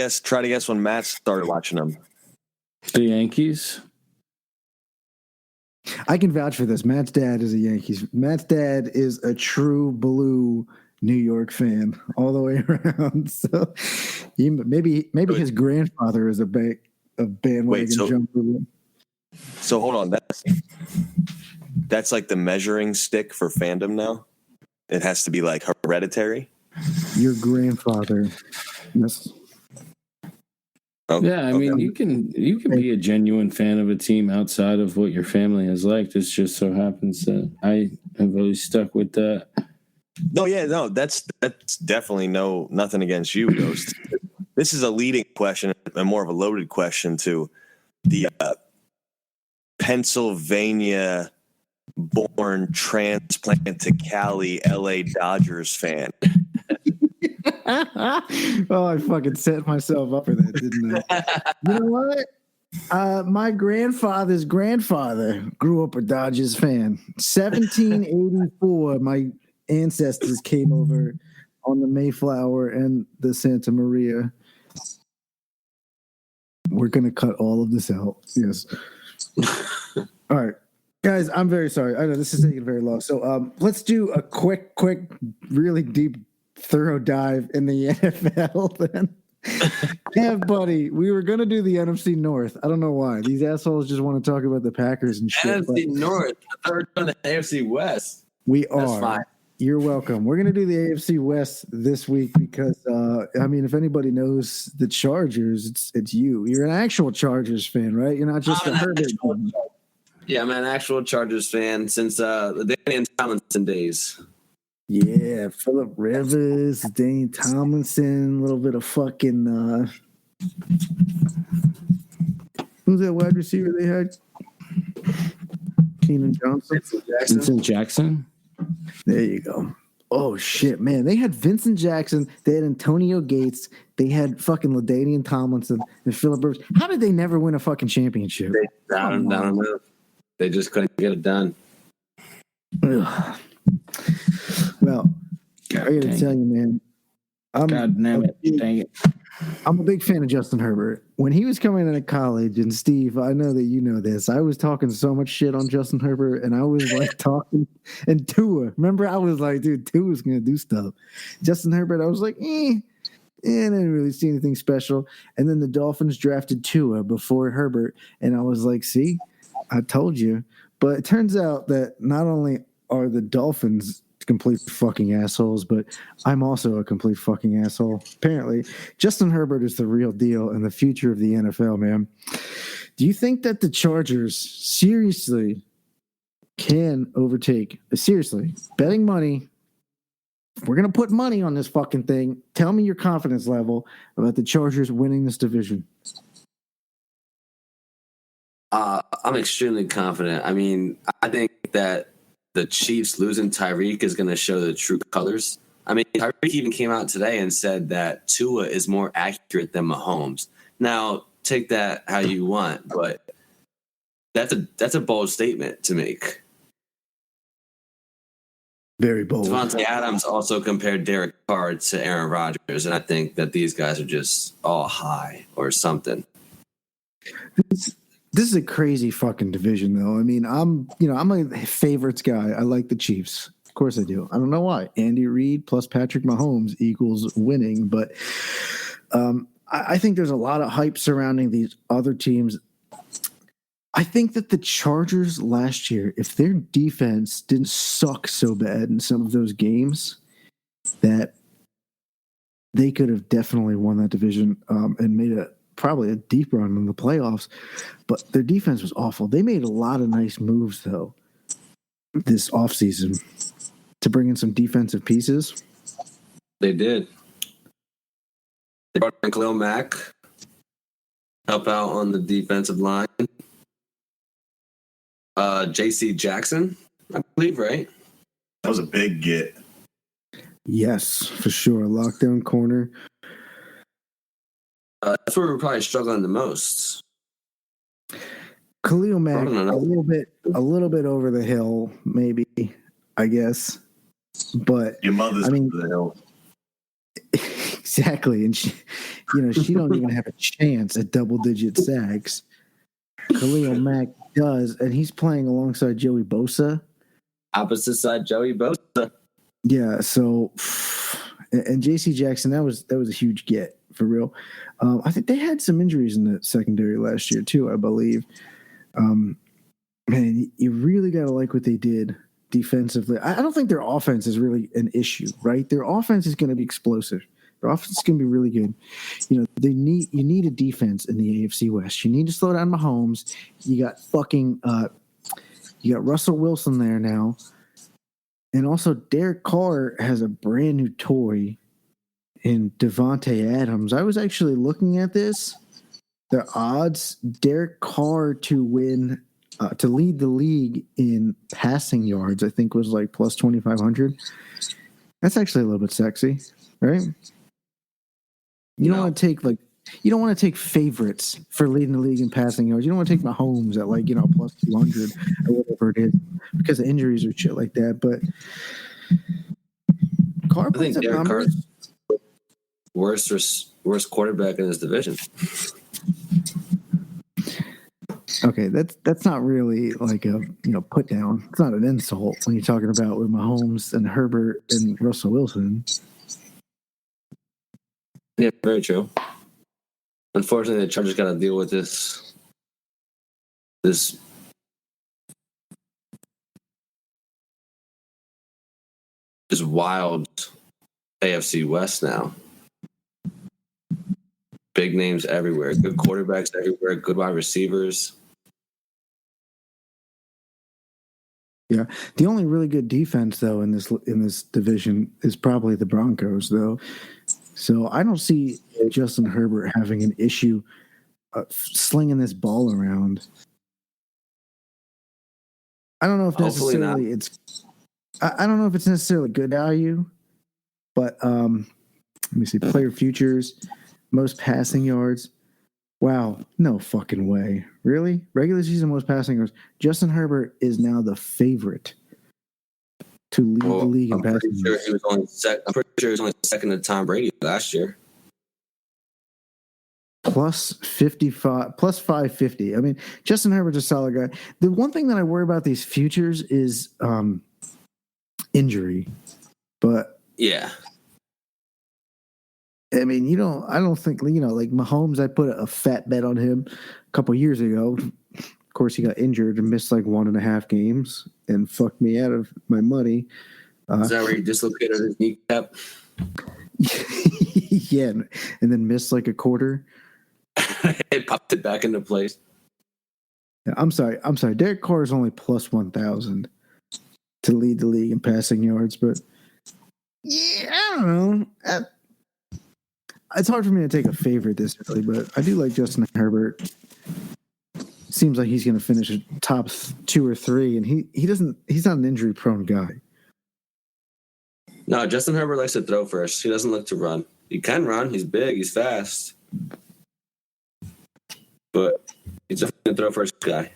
guess when Matt started watching them.
The Yankees.
I can vouch for this. Matt's dad is a Yankees. Matt's dad is a true blue New York fan all the way around. So maybe his grandfather is a bandwagon jumper.
So hold on, that's like the measuring stick for fandom now. It has to be like hereditary.
Your grandfather. Yes.
Oh,
Yeah, I mean, you can be a genuine fan of a team outside of what your family has liked. It just so happens that I have always stuck with that.
No, that's definitely nothing against you, Ghost. This is a leading question and more of a loaded question to the Pennsylvania born transplant to Cali LA Dodgers fan.
Oh, I fucking set myself up for that, didn't I? You know what? My grandfather's grandfather grew up a Dodgers fan. 1784, my ancestors came over on the Mayflower and the Santa Maria. We're going to cut all of this out. Yes. All right. Guys, I'm very sorry. I know this is taking very long. So let's do a quick, really deep, thorough dive in the NFL then. Yeah, buddy, we were going to do the NFC North. I don't know why. These assholes just want to talk about the Packers and shit.
NFC North, the third on the AFC West.
We
That's
are.
fine.
You're welcome. We're going to do the AFC West this week because, I mean, if anybody knows the Chargers, it's you. You're an actual Chargers fan, right? You're not just a Herbert fan.
Yeah, I'm an actual Chargers fan since the Danny Tomlinson days.
Yeah, Phillip Rivers, Danny Tomlinson, a little bit of fucking who's that wide receiver they had? Keenan Johnson.
Vincent Jackson.
There you go. Oh shit, man! They had Vincent Jackson, they had Antonio Gates, they had fucking LaDainian Tomlinson and Phillip Rivers. How did they never win a fucking championship?
I don't know. They just couldn't get it done.
Ugh. Well, I gotta tell you, man.
God damn it. Dang it.
I'm a big fan of Justin Herbert. When he was coming into college, and Steve, I know that you know this, I was talking so much shit on Justin Herbert, and I was like talking, and Tua. Remember, I was like, dude, Tua's going to do stuff. Justin Herbert, I was like, I didn't really see anything special. And then the Dolphins drafted Tua before Herbert, and I was like, see, I told you. But it turns out that not only are the Dolphins complete fucking assholes, but I'm also a complete fucking asshole. Apparently, Justin Herbert is the real deal and the future of the NFL, man. Do you think that the Chargers seriously can overtake? Seriously, betting money. We're going to put money on this fucking thing. Tell me your confidence level about the Chargers winning this division.
I'm extremely confident. I mean, I think that the Chiefs losing Tyreek is going to show the true colors. I mean, Tyreek even came out today and said that Tua is more accurate than Mahomes. Now, take that how you want, but that's a bold statement to make.
Very bold.
Devontae Adams also compared Derek Carr to Aaron Rodgers, and I think that these guys are just all high or something.
This is a crazy fucking division, though. I mean, I'm a favorites guy. I like the Chiefs. Of course I do. I don't know why. Andy Reid plus Patrick Mahomes equals winning, but I think there's a lot of hype surrounding these other teams. I think that the Chargers last year, if their defense didn't suck so bad in some of those games, that they could have definitely won that division and made probably a deep run in the playoffs, but their defense was awful. They made a lot of nice moves, though, this offseason. to bring in some defensive pieces.
They did. They brought in Khalil Mack, help out on the defensive line. J.C. Jackson, I believe, right?
That was a big get.
Yes, for sure. Lockdown corner.
That's where we're probably struggling the most.
Khalil Mack, a little bit over the hill, maybe, I guess. But
Your mother's
over
the hill.
Exactly. And she don't even have a chance at double-digit sacks. Khalil Mack does, and he's playing alongside Joey Bosa.
Opposite side, Joey Bosa.
Yeah, so and J.C. Jackson, that was a huge get for real. I think they had some injuries in the secondary last year too, I believe. Man, you really got to like what they did defensively. I don't think their offense is really an issue, right? Their offense is going to be explosive. Their offense is going to be really good. You need a defense in the AFC West. You need to slow down Mahomes. You got Russell Wilson there now. And also, Derek Carr has a brand new toy in Devontae Adams. I was actually looking at this. The odds, Derek Carr to win, to lead the league in passing yards, I think was like plus 2,500. That's actually a little bit sexy, right? You don't want to take favorites for leading the league in passing yards. You don't want to take Mahomes at plus 200 or whatever it is because of injuries or shit like that. But Carr puts up numbers.
Worst quarterback in his division.
Okay, that's not really like a put down. It's not an insult when you're talking about with Mahomes and Herbert and Russell Wilson.
Yeah, very true. Unfortunately, the Chargers got to deal with this wild AFC West now. Big names everywhere, good quarterbacks everywhere, good wide receivers.
Yeah, the only really good defense though in this division is probably the Broncos though. So I don't see Justin Herbert having an issue slinging this ball around. I don't know if necessarily I don't know if it's necessarily good value, but let me see. Player futures, most passing yards. Wow, no fucking way. Really? Regular season most passing yards. Justin Herbert is now the favorite to lead the league in passing yards.
I'm pretty sure he was only second to Tom Brady last year.
Plus 550. I mean, Justin Herbert's a solid guy. The one thing that I worry about these futures is injury. But
yeah.
I mean, I don't think, like Mahomes, I put a fat bet on him a couple years ago. Of course, he got injured and missed like 1.5 games and fucked me out of my money.
Is that where he dislocated his kneecap?
Yeah, and then missed like a quarter.
It popped it back into place.
Yeah, I'm sorry. Derek Carr is only plus 1,000 to lead the league in passing yards, but yeah, I don't know. It's hard for me to take a favorite this early, but I do like Justin Herbert. Seems like he's going to finish top 2 or 3, and he's not an injury prone guy.
No, Justin Herbert likes to throw first. He doesn't like to run. He can run. He's big. He's fast. But he's definitely a throw first guy.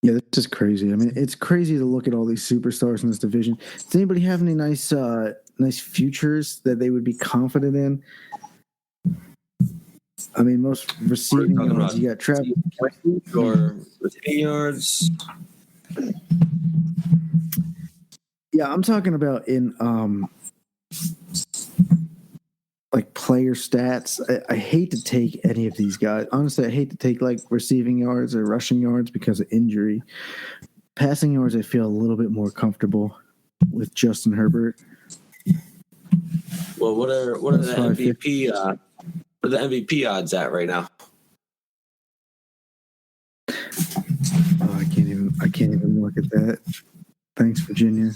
Yeah, this is crazy. I mean, it's crazy to look at all these superstars in this division. Does anybody have any nice futures that they would be confident in? I mean, most receiving yards, you got Travis
or receiving yards.
Yeah, I'm talking about in like player stats. I hate to take any of these guys. Honestly, I hate to take like receiving yards or rushing yards because of injury. Passing yards, I feel a little bit more comfortable with Justin Herbert.
Well, what are the MVP? What are the MVP odds at right now?
Oh, I can't even. I can't even look at that. Thanks, Virginia.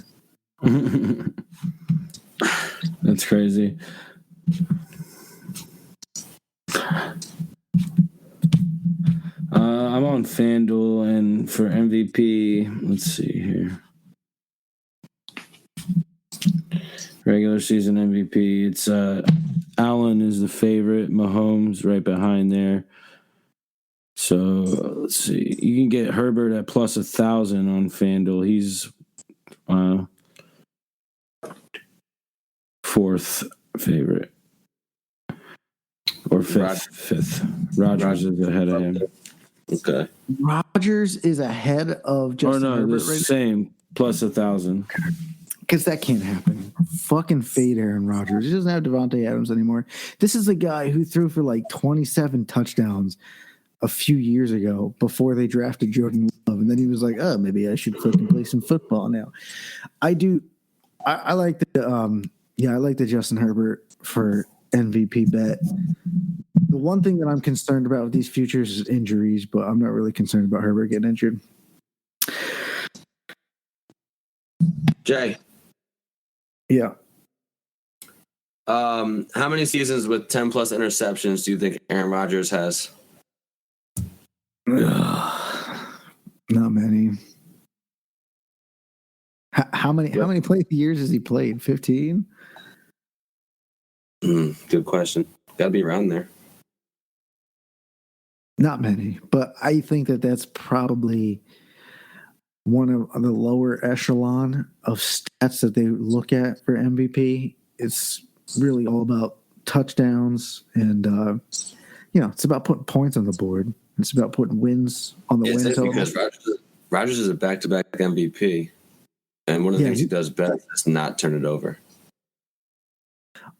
That's crazy. I'm on FanDuel, and for MVP, let's see here. Regular season MVP, it's Allen is the favorite. Mahomes right behind there. So let's see. You can get Herbert at plus 1,000 on FanDuel. He's fourth favorite. Or fifth. Rodgers is ahead of him.
Okay.
Rodgers is ahead of Justin Herbert
the same, plus 1,000.
Because that can't happen. Fucking fade Aaron Rodgers. He doesn't have Devontae Adams anymore. This is a guy who threw for like 27 touchdowns a few years ago before they drafted Jordan Love. And then he was like, oh, maybe I should fucking play some football now. I like the Justin Herbert for MVP bet. The one thing that I'm concerned about with these futures is injuries, but I'm not really concerned about Herbert getting injured.
Jay.
Yeah.
How many seasons with 10 plus interceptions do you think Aaron Rodgers has?
Not many. How many years has he played? 15?
Good question. Got to be around there.
Not many, but I think that that's probably one of the lower echelon of stats that they look at for MVP. It's really all about touchdowns and, it's about putting points on the board. It's about putting wins on the win total.
Because Rodgers is a back-to-back MVP, and one of the things he does best is not turn it over.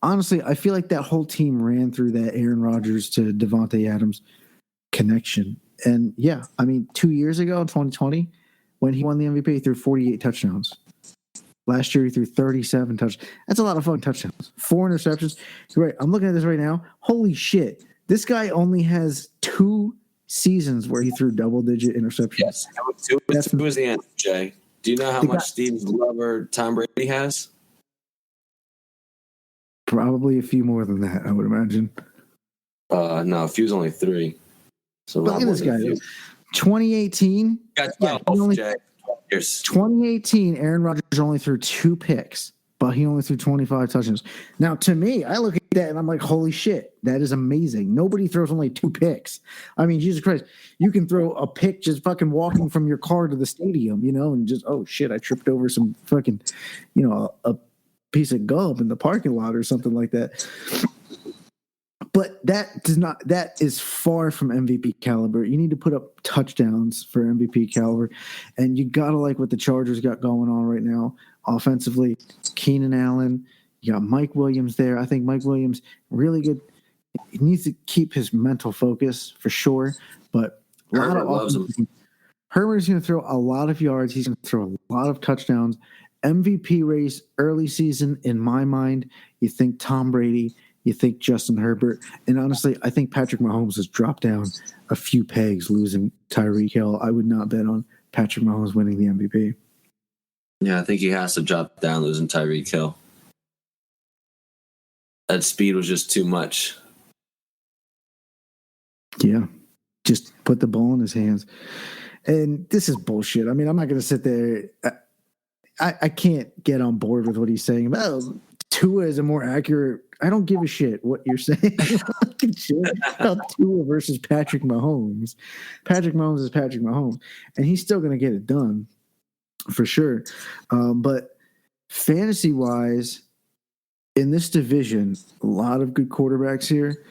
Honestly, I feel like that whole team ran through that Aaron Rodgers to Devontae Adams connection. And 2 years ago in 2020, when he won the MVP, he threw 48 touchdowns. Last year, he threw 37 touchdowns. That's a lot of fucking touchdowns. 4 interceptions. You're right. I'm looking at this right now. Holy shit. This guy only has 2 seasons where he threw double-digit interceptions.
Yes. Two is the answer, Jay. Do you know how much Steve Glover Tom Brady has?
Probably a few more than that, I would imagine.
No, a few's only 3. So
look at this guy. 2018.
Got 12, Jay.
2018, Aaron Rodgers only threw 2 picks, but he only threw 25 touchdowns. Now, to me, I look at that and I'm like, holy shit, that is amazing. Nobody throws only 2 picks. I mean, Jesus Christ, you can throw a pick just fucking walking from your car to the stadium, and just, oh shit, I tripped over some fucking, a piece of gum in the parking lot or something like that. But that is far from MVP caliber. You need to put up touchdowns for MVP caliber. And you got to like what the Chargers got going on right now. Offensively, Keenan Allen, you got Mike Williams there. I think Mike Williams, really good. He needs to keep his mental focus for sure. But
Herbert loves him.
Herbert's going to throw a lot of yards. He's going to throw a lot of touchdowns. MVP race early season, in my mind, you think Tom Brady, you think Justin Herbert, and honestly, I think Patrick Mahomes has dropped down a few pegs losing Tyreek Hill. I would not bet on Patrick Mahomes winning the MVP.
Yeah, I think he has to drop down losing Tyreek Hill. That speed was just too much.
Yeah, just put the ball in his hands. And this is bullshit. I mean, I'm not going to sit there. I can't get on board with what he's saying about Tua is a more accurate. I don't give a shit what you're saying. About Tua versus Patrick Mahomes. Patrick Mahomes is Patrick Mahomes, and he's still going to get it done for sure. But fantasy-wise, in this division, a lot of good quarterbacks here.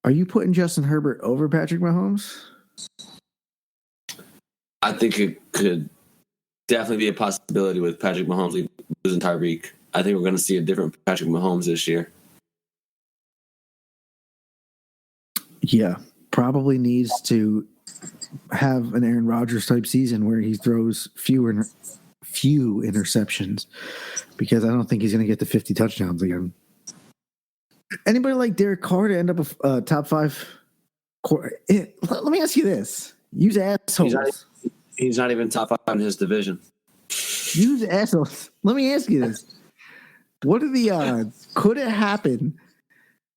Are you putting Justin Herbert over Patrick Mahomes?
I think it could definitely be a possibility with Patrick Mahomes losing Tyreek. I think we're going to see a different Patrick Mahomes this year.
Yeah, probably needs to have an Aaron Rodgers type season where he throws few interceptions, because I don't think he's going to get to 50 touchdowns again. Anybody like Derek Carr to end up a top 5? Let me ask you this: use assholes.
He's not even top 5 in his division.
You assholes. Let me ask you this. What are the odds? Could it happen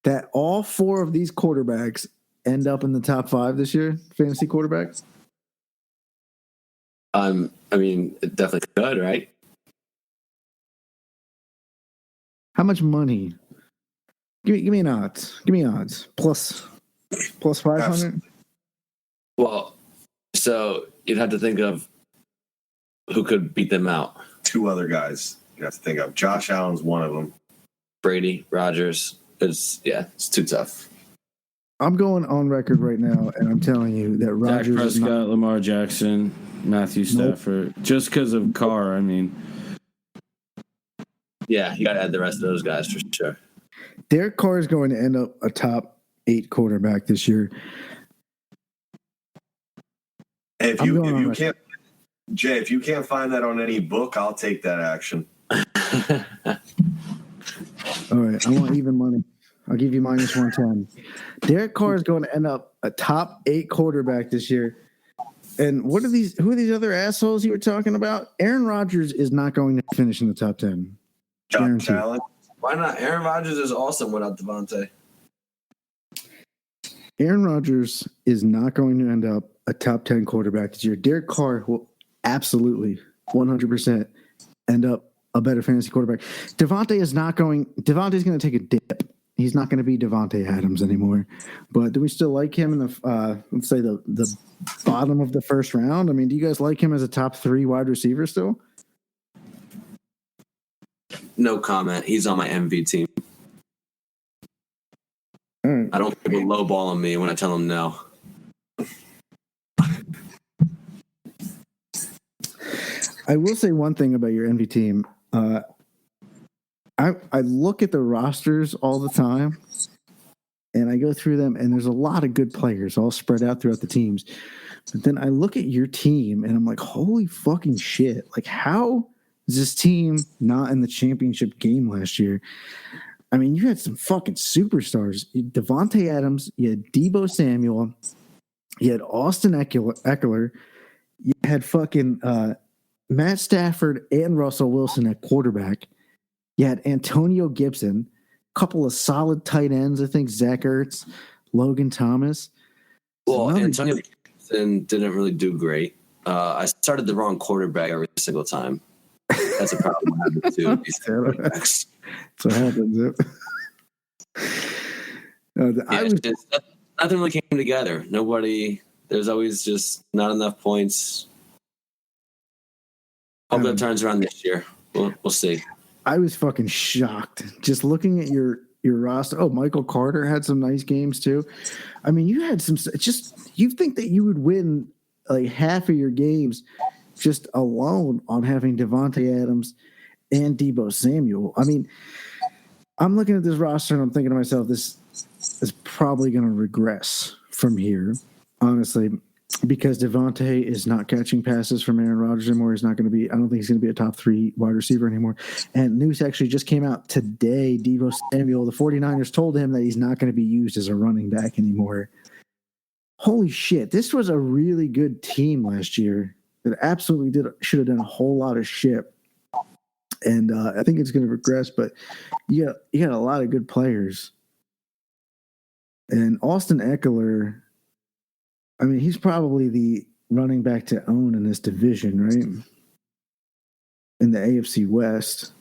that all 4 of these quarterbacks end up in the top 5 this year, fantasy quarterbacks?
I mean, it definitely could, right?
How much money? Give me an odds. Give me odds. Plus 500?
Well, so you'd have to think of who could beat them out.
2 other guys you have to think of. Josh Allen's one of them.
Brady, Rodgers. It's too tough.
I'm going on record right now, and I'm telling you that
Dak
Rodgers is
Prescott,
not.
Lamar Jackson, Matthew Stafford. Just because of Carr, I mean.
Yeah, you got to add the rest of those guys for sure.
Derek Carr is going to end up a top 8 quarterback this year.
Hey, if you can't, Jay, if you can't find that on any book, I'll take that action.
All right, I want even money. I'll give you minus 110. Derek Carr is going to end up a top 8 quarterback this year. And who are these other assholes you were talking about? Aaron Rodgers is not going to finish in the top 10.
Josh Allen.
Why not? Aaron Rodgers is awesome without Devontae.
Aaron Rodgers is not going to end up a top 10 quarterback this year. Derek Carr will absolutely 100% end up a better fantasy quarterback. Devontae's going to take a dip. He's not going to be Devontae Adams anymore. But do we still like him in the let's say the bottom of the first round? I mean, do you guys like him as a top 3 wide receiver still?
No comment. He's on my MV team.
All right.
I don't think he'll lowball on me when I tell him no.
I will say one thing about your MV team. I look at the rosters all the time, and I go through them, and there's a lot of good players all spread out throughout the teams. But then I look at your team, and I'm like, holy fucking shit. Like, how is this team not in the championship game last year? I mean, you had some fucking superstars. Devontae Adams, you had Deebo Samuel, you had Austin Eckler, you had fucking Matt Stafford and Russell Wilson at quarterback. You had Antonio Gibson, a couple of solid tight ends, I think Zach Ertz, Logan Thomas.
Well, Antonio Gibson didn't really do great. I started the wrong quarterback every single time. That's a problem I have with two of these quarterbacks.
That's what happens.
Nothing really came together. There's always just not enough points. Hope that turns around this year. We'll see.
I was fucking shocked just looking at your roster. Oh, Michael Carter had some nice games too. I mean, you had some. You think that you would win like half of your games just alone on having Devontae Adams and Deebo Samuel. I mean, I'm looking at this roster and I'm thinking to myself, this is probably going to regress from here, honestly, because Devontae is not catching passes from Aaron Rodgers anymore. He's not going to be, I don't think he's going to be a top 3 wide receiver anymore. And news actually just came out today. Deebo Samuel, the 49ers told him that he's not going to be used as a running back anymore. Holy shit. This was a really good team last year that absolutely should have done a whole lot of shit. And I think it's going to regress, but you got a lot of good players. And Austin Eckler, I mean, he's probably the running back to own in this division, right? In the AFC West.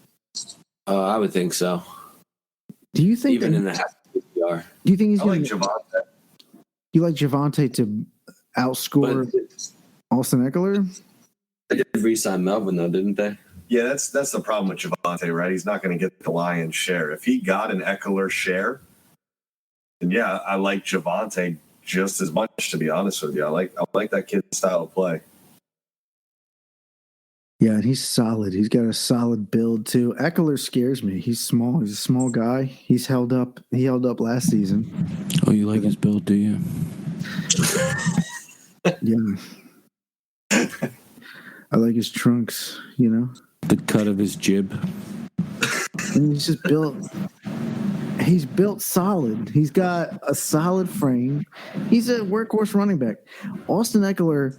I would think so.
Do you think
even in the half PPR?
Do you think he's
going
to
like Javonte?
You like Javonte to outscore Austin Eckler?
They did re-sign Melvin though, didn't they?
Yeah, that's the problem with Javonte, right? He's not going to get the lion's share. If he got an Eckler share, then yeah, I like Javonte just as much, to be honest with you. I like that kid's style of play.
Yeah, and he's solid. He's got a solid build too. Eckler scares me. He's small. He's a small guy. He held up last season.
Oh, you like his build, do you?
Yeah. I like his trunks, you know.
The cut of his jib.
And he's just built. He's built solid. He's got a solid frame. He's a workhorse running back. Austin Eckler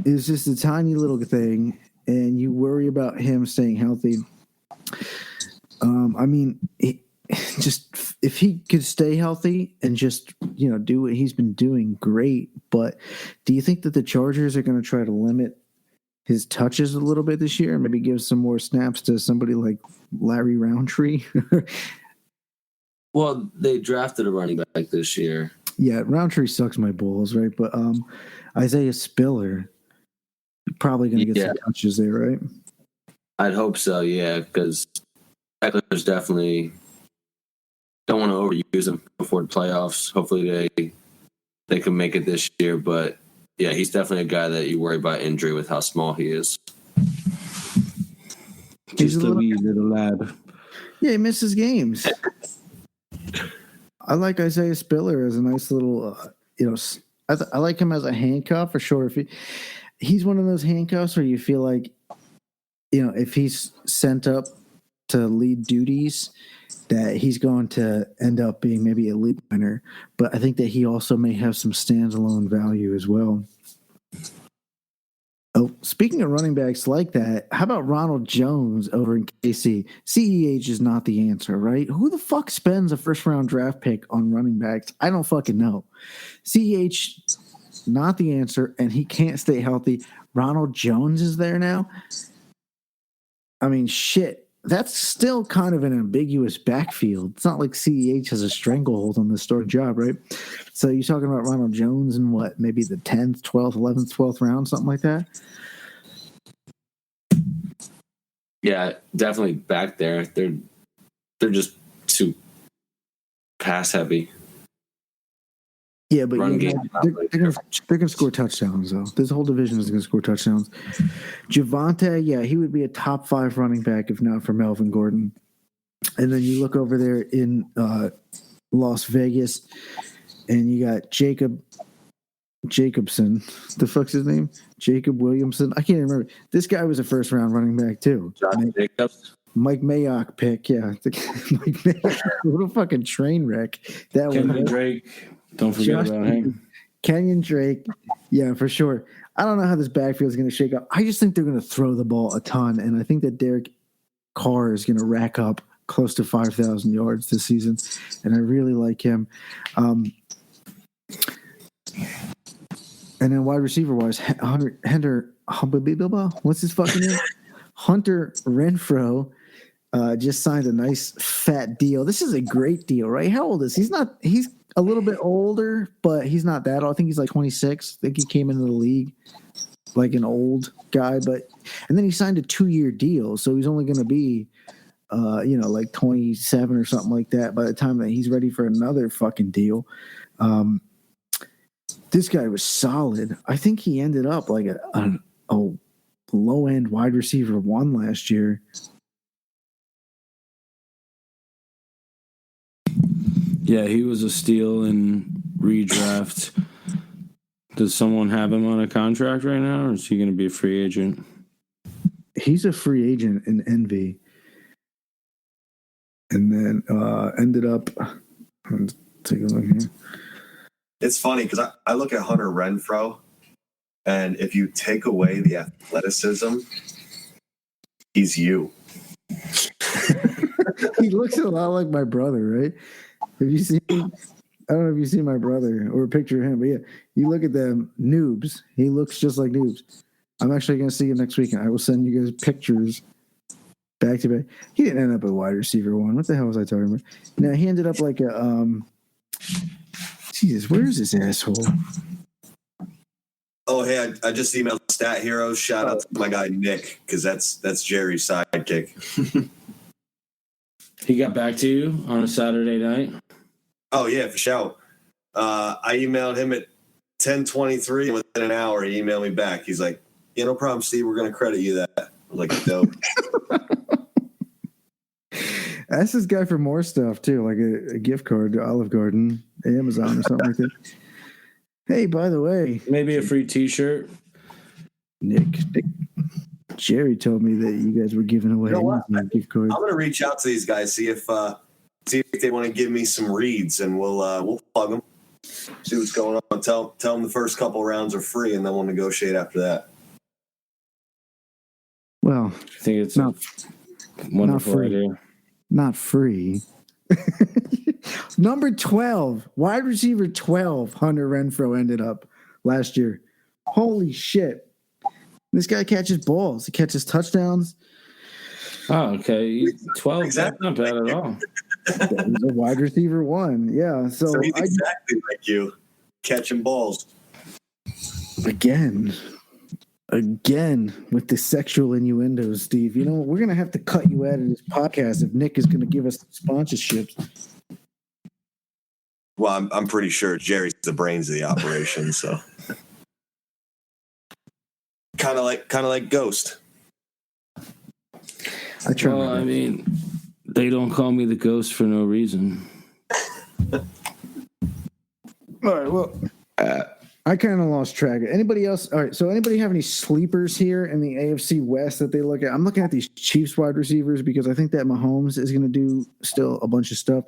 is just a tiny little thing, and you worry about him staying healthy. I mean, just if he could stay healthy and just do what he's been doing, great. But do you think that the Chargers are going to try to limit his touches a little bit this year and maybe give some more snaps to somebody like Larry Roundtree?
Well, they drafted a running back this year.
Yeah, Roundtree sucks my balls, right? But Isaiah Spiller probably going to get some touches there, right?
I'd hope so, yeah, because Eckler's definitely don't want to overuse him before the playoffs. Hopefully they can make it this year, but yeah, he's definitely a guy that you worry about injury with how small he is.
Just a wee little lad.
Yeah, he misses games. I like Isaiah Spiller as a nice little, I like him as a handcuff for sure. If he's one of those handcuffs where you feel like, if he's sent up to lead duties, that he's going to end up being maybe a league winner. But I think that he also may have some standalone value as well. Oh, speaking of running backs like that, how about Ronald Jones over in KC? CEH is not the answer, right? Who the fuck spends a first-round draft pick on running backs? I don't fucking know. CEH, not the answer, and he can't stay healthy. Ronald Jones is there now? I mean, shit. That's still kind of an ambiguous backfield. It's not like CEH has a stranglehold on this starting job, right? So you're talking about Ronald Jones in what, maybe the 10th, 12th, 11th, 12th round, something like that?
Yeah, definitely back there. They're just too pass heavy.
Yeah, but
Run game,
they're going to score touchdowns, though. This whole division is going to score touchdowns. Javonte, yeah, he would be a top 5 running back if not for Melvin Gordon. And then you look over there in Las Vegas, and you got Jacobson. The fuck's his name? Jacob Williamson. I can't remember. This guy was a first-round running back, too.
Jacobs.
Mike Mayock pick, yeah. Mike Mayock, what a fucking train wreck. That
Kenyon Drake. Don't forget about him.
Kenyon Drake, yeah, for sure. I don't know how this backfield is going to shake up. I just think they're going to throw the ball a ton, and I think that Derek Carr is going to rack up close to 5,000 yards this season, and I really like him. And then wide receiver-wise, what's his fucking name? Hunter Renfrow just signed a nice fat deal. This is a great deal, right? How old is he? He's a little bit older, but he's not that old. I think he's like 26. I think he came into the league like an old guy, and then he signed a 2-year deal, so he's only going to be, like 27 or something like that by the time that he's ready for another fucking deal. This guy was solid. I think he ended up like a low-end wide receiver 1 last year.
Yeah, he was a steal in redraft. Does someone have him on a contract right now, or is he going to be a free agent?
He's a free agent in Envy. And then ended up, let's take a look here.
It's funny because I look at Hunter Renfrow, and if you take away the athleticism, he's you.
He looks a lot like my brother, right? Have you seen? I don't know if you've seen my brother or a picture of him, but yeah, you look at them, Noobs. He looks just like Noobs. I'm actually going to see him next weekend. I will send you guys pictures back to back. He didn't end up a wide receiver 1. What the hell was I talking about? Now he ended up like a Jesus, where's this asshole?
Oh, hey, I just emailed Stat Heroes. Shout out to my guy Nick, because that's Jerry's sidekick.
He got back to you on a Saturday night?
Oh, yeah, for sure. I emailed him at 10:23, and within an hour, he emailed me back. He's like, yeah, no problem, Steve. We're going to credit you that. I was like, dope.
Ask this guy for more stuff, too, like a gift card to Olive Garden, Amazon, or something like that. Hey, by the way.
Maybe a free T-shirt.
Nick, Jerry told me that you guys were giving away gift cards.
I'm going to reach out to these guys, see if they want to give me some reads, and we'll plug them. See what's going on. Tell them the first couple rounds are free, and then we'll negotiate after that.
Well,
I think it's
not
a wonderful
free.
idea.
Not free. Number 12, wide receiver 12, Hunter Renfrow ended up last year. Holy shit. This guy catches balls. He catches touchdowns.
Oh, okay. 12, exactly. That's not bad at all.
He's a wide receiver 1. Yeah. So
he's exactly like you, catching balls.
Again, with the sexual innuendos, Steve. You know, we're going to have to cut you out of this podcast if Nick is going to give us sponsorships.
Well, I'm pretty sure Jerry's the brains of the operation, so kind of like Ghost.
I mean, they don't call me the Ghost for no reason.
All right. Well, I kind of lost track. Anybody else? All right. So, anybody have any sleepers here in the AFC West that they look at? I'm looking at these Chiefs wide receivers because I think that Mahomes is going to do still a bunch of stuff.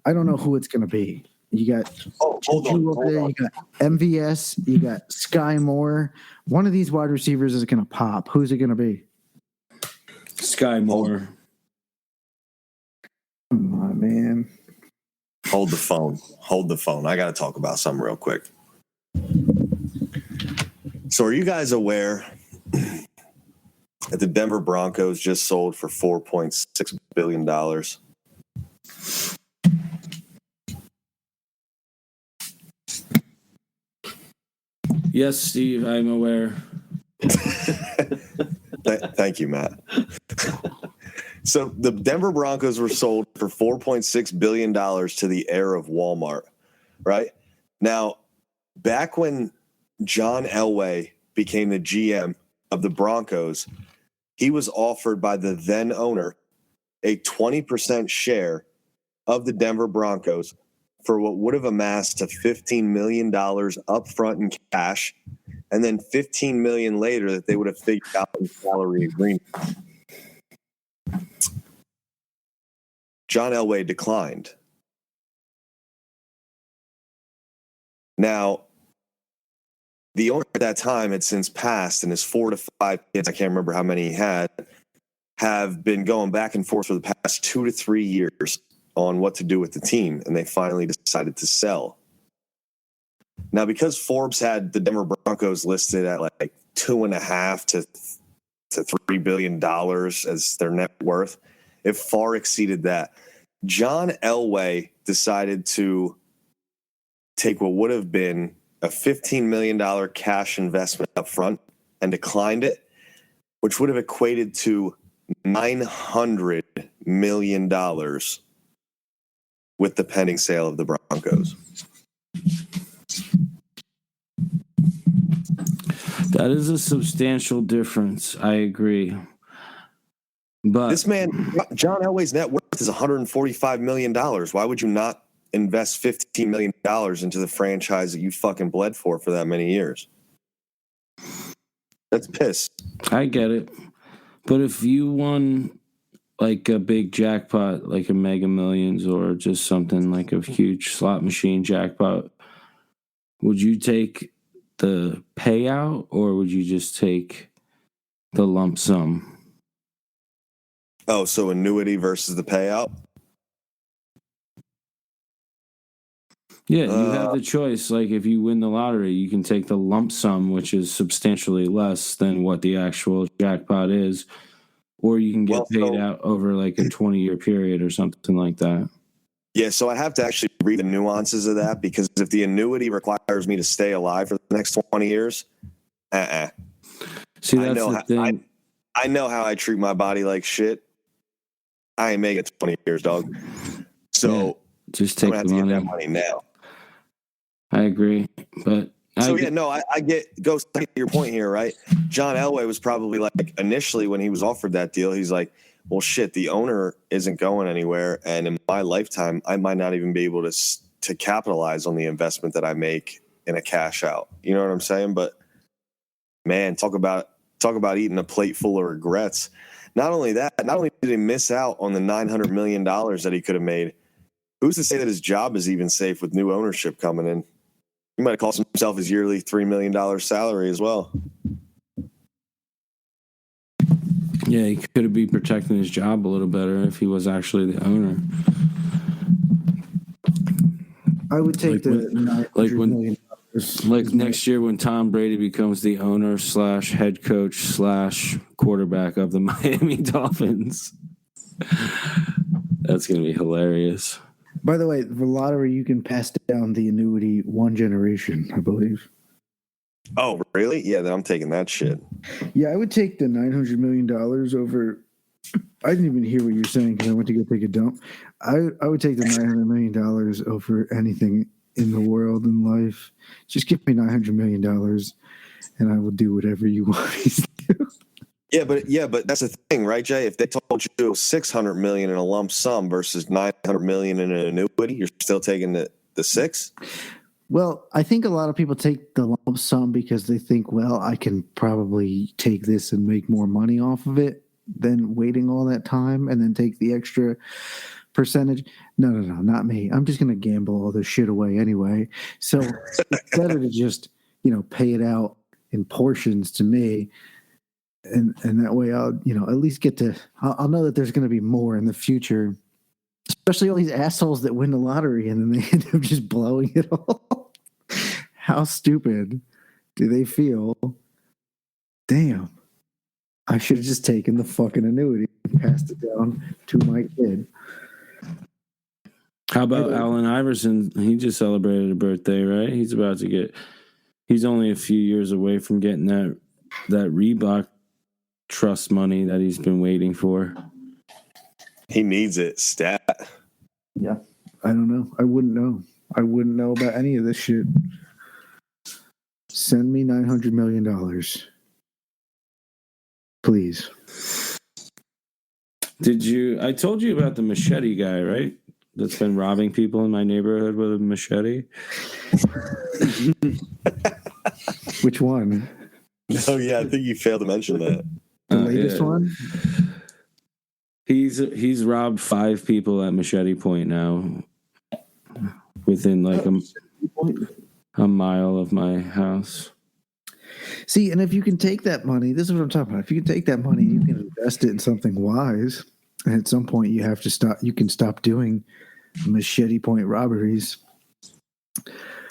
I don't know who it's going to be. You got
hold on.
You got MVS. You got Sky Moore. One of these wide receivers is going to pop. Who's it going to be?
Sky Moore.
Come on, man.
Hold the phone. I got to talk about something real quick. So are you guys aware that the Denver Broncos just sold for $4.6 billion?
Yes, Steve, I'm aware.
Thank you, Matt. So the Denver Broncos were sold for $4.6 billion to the heir of Walmart, right? Now, back when John Elway became the GM of the Broncos, he was offered by the then owner a 20% share of the Denver Broncos for what would have amassed to $15 million upfront in cash, and then $15 million later that they would have figured out in salary agreement. John Elway declined. Now, the owner at that time had since passed, and his 4 to 5 kids, I can't remember how many he had, have been going back and forth for the past 2 to 3 years on what to do with the team, and they finally decided to sell. Now, because Forbes had the Denver Broncos listed at like $2.5 to $3 billion as their net worth, it far exceeded that. John Elway decided to take what would have been a $15 million cash investment up front and declined it, which would have equated to $900 million with the pending sale of the Broncos.
That is a substantial difference. I agree. But
this man, John Elway's net worth is $145 million. Why would you not invest $15 million into the franchise that you fucking bled for that many years? That's piss.
I get it. But if you won like a big jackpot, like a Mega Millions or just something like a huge slot machine jackpot, would you take the payout or would you just take the lump sum?
Oh, so annuity versus the payout?
Yeah, you have the choice. Like if you win the lottery, you can take the lump sum, which is substantially less than what the actual jackpot is, or you can get paid out over like a 20-year period or something like that.
Yeah, so I have to actually read the nuances of that, because if the annuity requires me to stay alive for the next 20 years,
See, that's the thing.
I know how I treat my body like shit. I ain't making 20 years, dog. So
yeah, just take
I'm
the
gonna have to
money.
get that money now.
I agree, but
I get Ghost to your point here, right? John Elway was probably like, initially when he was offered that deal, he's like, well, shit, the owner isn't going anywhere, and in my lifetime, I might not even be able to capitalize on the investment that I make in a cash out. You know what I'm saying? But man, talk about eating a plate full of regrets. Not only did he miss out on the $900 million that he could have made, who's to say that his job is even safe with new ownership coming in? He might have cost himself his yearly $3 million salary as well.
Yeah, he could be protecting his job a little better if he was actually the owner.
I would take
like next year when Tom Brady becomes the owner / head coach / quarterback of the Miami Dolphins. That's going to be hilarious.
By the way, the lottery, you can pass down the annuity one generation, I believe.
Oh, really? Yeah, then I'm taking that shit.
Yeah, I would take the $900 million over. I didn't even hear what you were saying because I went to go take a dump. I would take the $900 million over anything in the world and life. Just give me $900 million and I will do whatever you want me to do.
Yeah, but that's the thing, right, Jay? If they told you $600 million in a lump sum versus $900 million in an annuity, you're still taking the six?
Well, I think a lot of people take the lump sum because they think, well, I can probably take this and make more money off of it than waiting all that time and then take the extra percentage. No, not me. I'm just going to gamble all this shit away anyway. So it's better to just, pay it out in portions to me. And that way I'll, at least I'll know that there's going to be more in the future, especially all these assholes that win the lottery and then they end up just blowing it all. How stupid do they feel? Damn. I should have just taken the fucking annuity and passed it down to my kid.
How about Allen Iverson? He just celebrated a birthday, right? He's only a few years away from getting that Reebok trust money that he's been waiting for.
He needs it, stat.
Yeah. I don't know. I wouldn't know. I wouldn't know about any of this shit. Send me $900 million. Please.
I told you about the machete guy, right? That's been robbing people in my neighborhood with a machete.
Which one?
Oh, yeah, I think you failed to mention that.
The latest one?
He's robbed 5 people at Machete Point now, within like a mile of my house.
See, and if you can take that money, this is what I'm talking about. If you can take that money, you can invest it in something wise. And at some point, you have to stop. You can stop doing Machete Point robberies.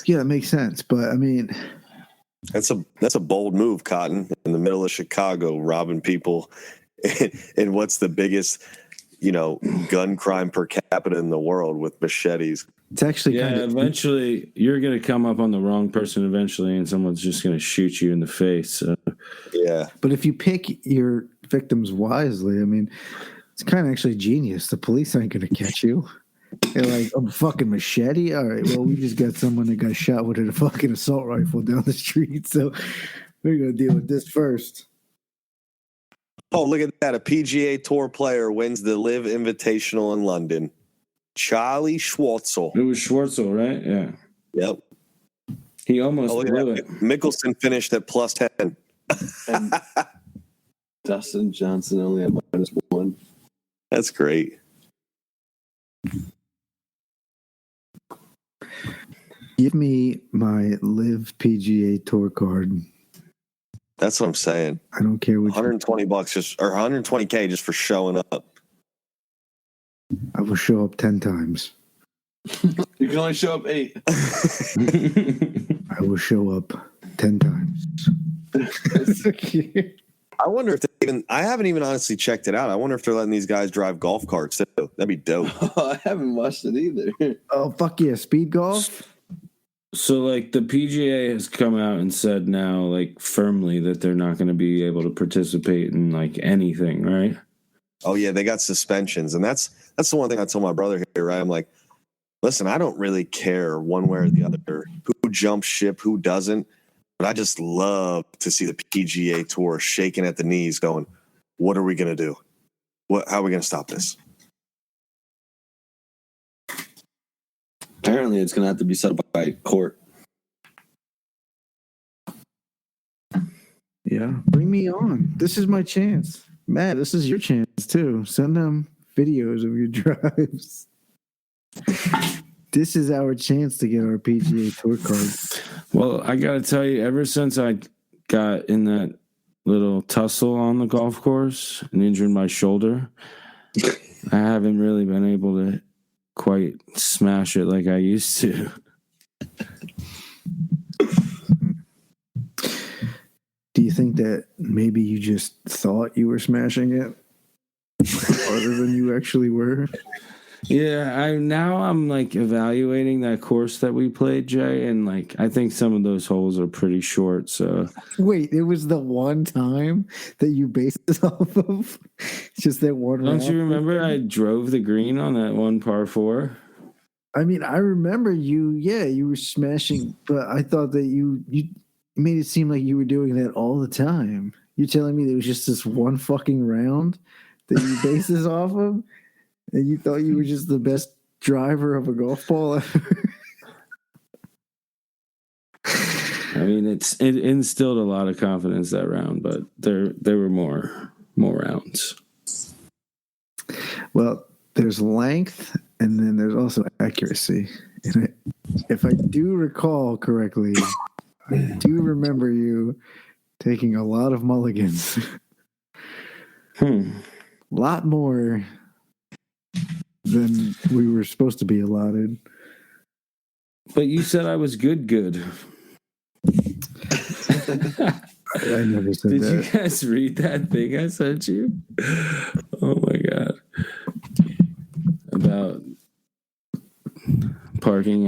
Yeah, that makes sense. But I mean,
that's a bold move, Cotton, in the middle of Chicago, robbing people in what's the biggest, gun crime per capita in the world with machetes.
It's actually
eventually you're going to come up on the wrong person eventually, and someone's just going to shoot you in the face. So.
Yeah.
But if you pick your victims wisely, I mean, it's kind of actually genius. The police ain't going to catch you. They're like, a fucking machete? All right, well, we just got someone that got shot with a fucking assault rifle down the street, so we're going to deal with this first.
Oh, look at that. A PGA Tour player wins the Live Invitational in London. Charlie Schwartzel.
It was Schwartzel, right? Yeah.
Yep.
He almost blew it.
Mickelson finished at +10.
And Dustin Johnson only at -1.
That's great.
Give me my Live PGA Tour card.
That's what I'm saying.
I don't care what
$120 or $120K just for showing up.
I will show up 10 times.
You can only show up 8.
I will show up 10 times.
I wonder if I haven't even honestly checked it out. I wonder if they're letting these guys drive golf carts too. That'd be dope.
I haven't watched it either.
Oh, fuck yeah. Speed golf?
So, like, the PGA has come out and said now, like, firmly that they're not going to be able to participate in, like, anything, right?
Oh, yeah, they got suspensions. And that's the one thing I told my brother here, right? I'm like, listen, I don't really care one way or the other who jumps ship, who doesn't. But I just love to see the PGA Tour shaking at the knees going, what are we going to do? How are we going to stop this?
Apparently, it's going to have to be set up by court.
Yeah, bring me on. This is my chance. Matt, this is your chance, too. Send them videos of your drives. This is our chance to get our PGA Tour card.
Well, I got to tell you, ever since I got in that little tussle on the golf course and injured my shoulder, I haven't really been able to quite smash it like I used to.
Do you think that maybe you just thought you were smashing it harder than you actually were?
Yeah, I'm like evaluating that course that we played, Jay, and like I think some of those holes are pretty short. So
wait, it was the one time that you based it off of? It's just that one.
Don't you remember I drove the green on that one par 4?
I mean, I remember you. Yeah, you were smashing, but I thought that you made it seem like you were doing that all the time. You're telling me there was just this one fucking round that you based this off of? And you thought you were just the best driver of a golf ball ever?
I mean, it instilled a lot of confidence that round, but there were more rounds.
Well, there's length, and then there's also accuracy. And if I do recall correctly, I do remember you taking a lot of mulligans. A lot more than we were supposed to be allotted.
But you said I was good.
I never said
Did
that.
you guys read that thing I sent you? Oh my God. About parking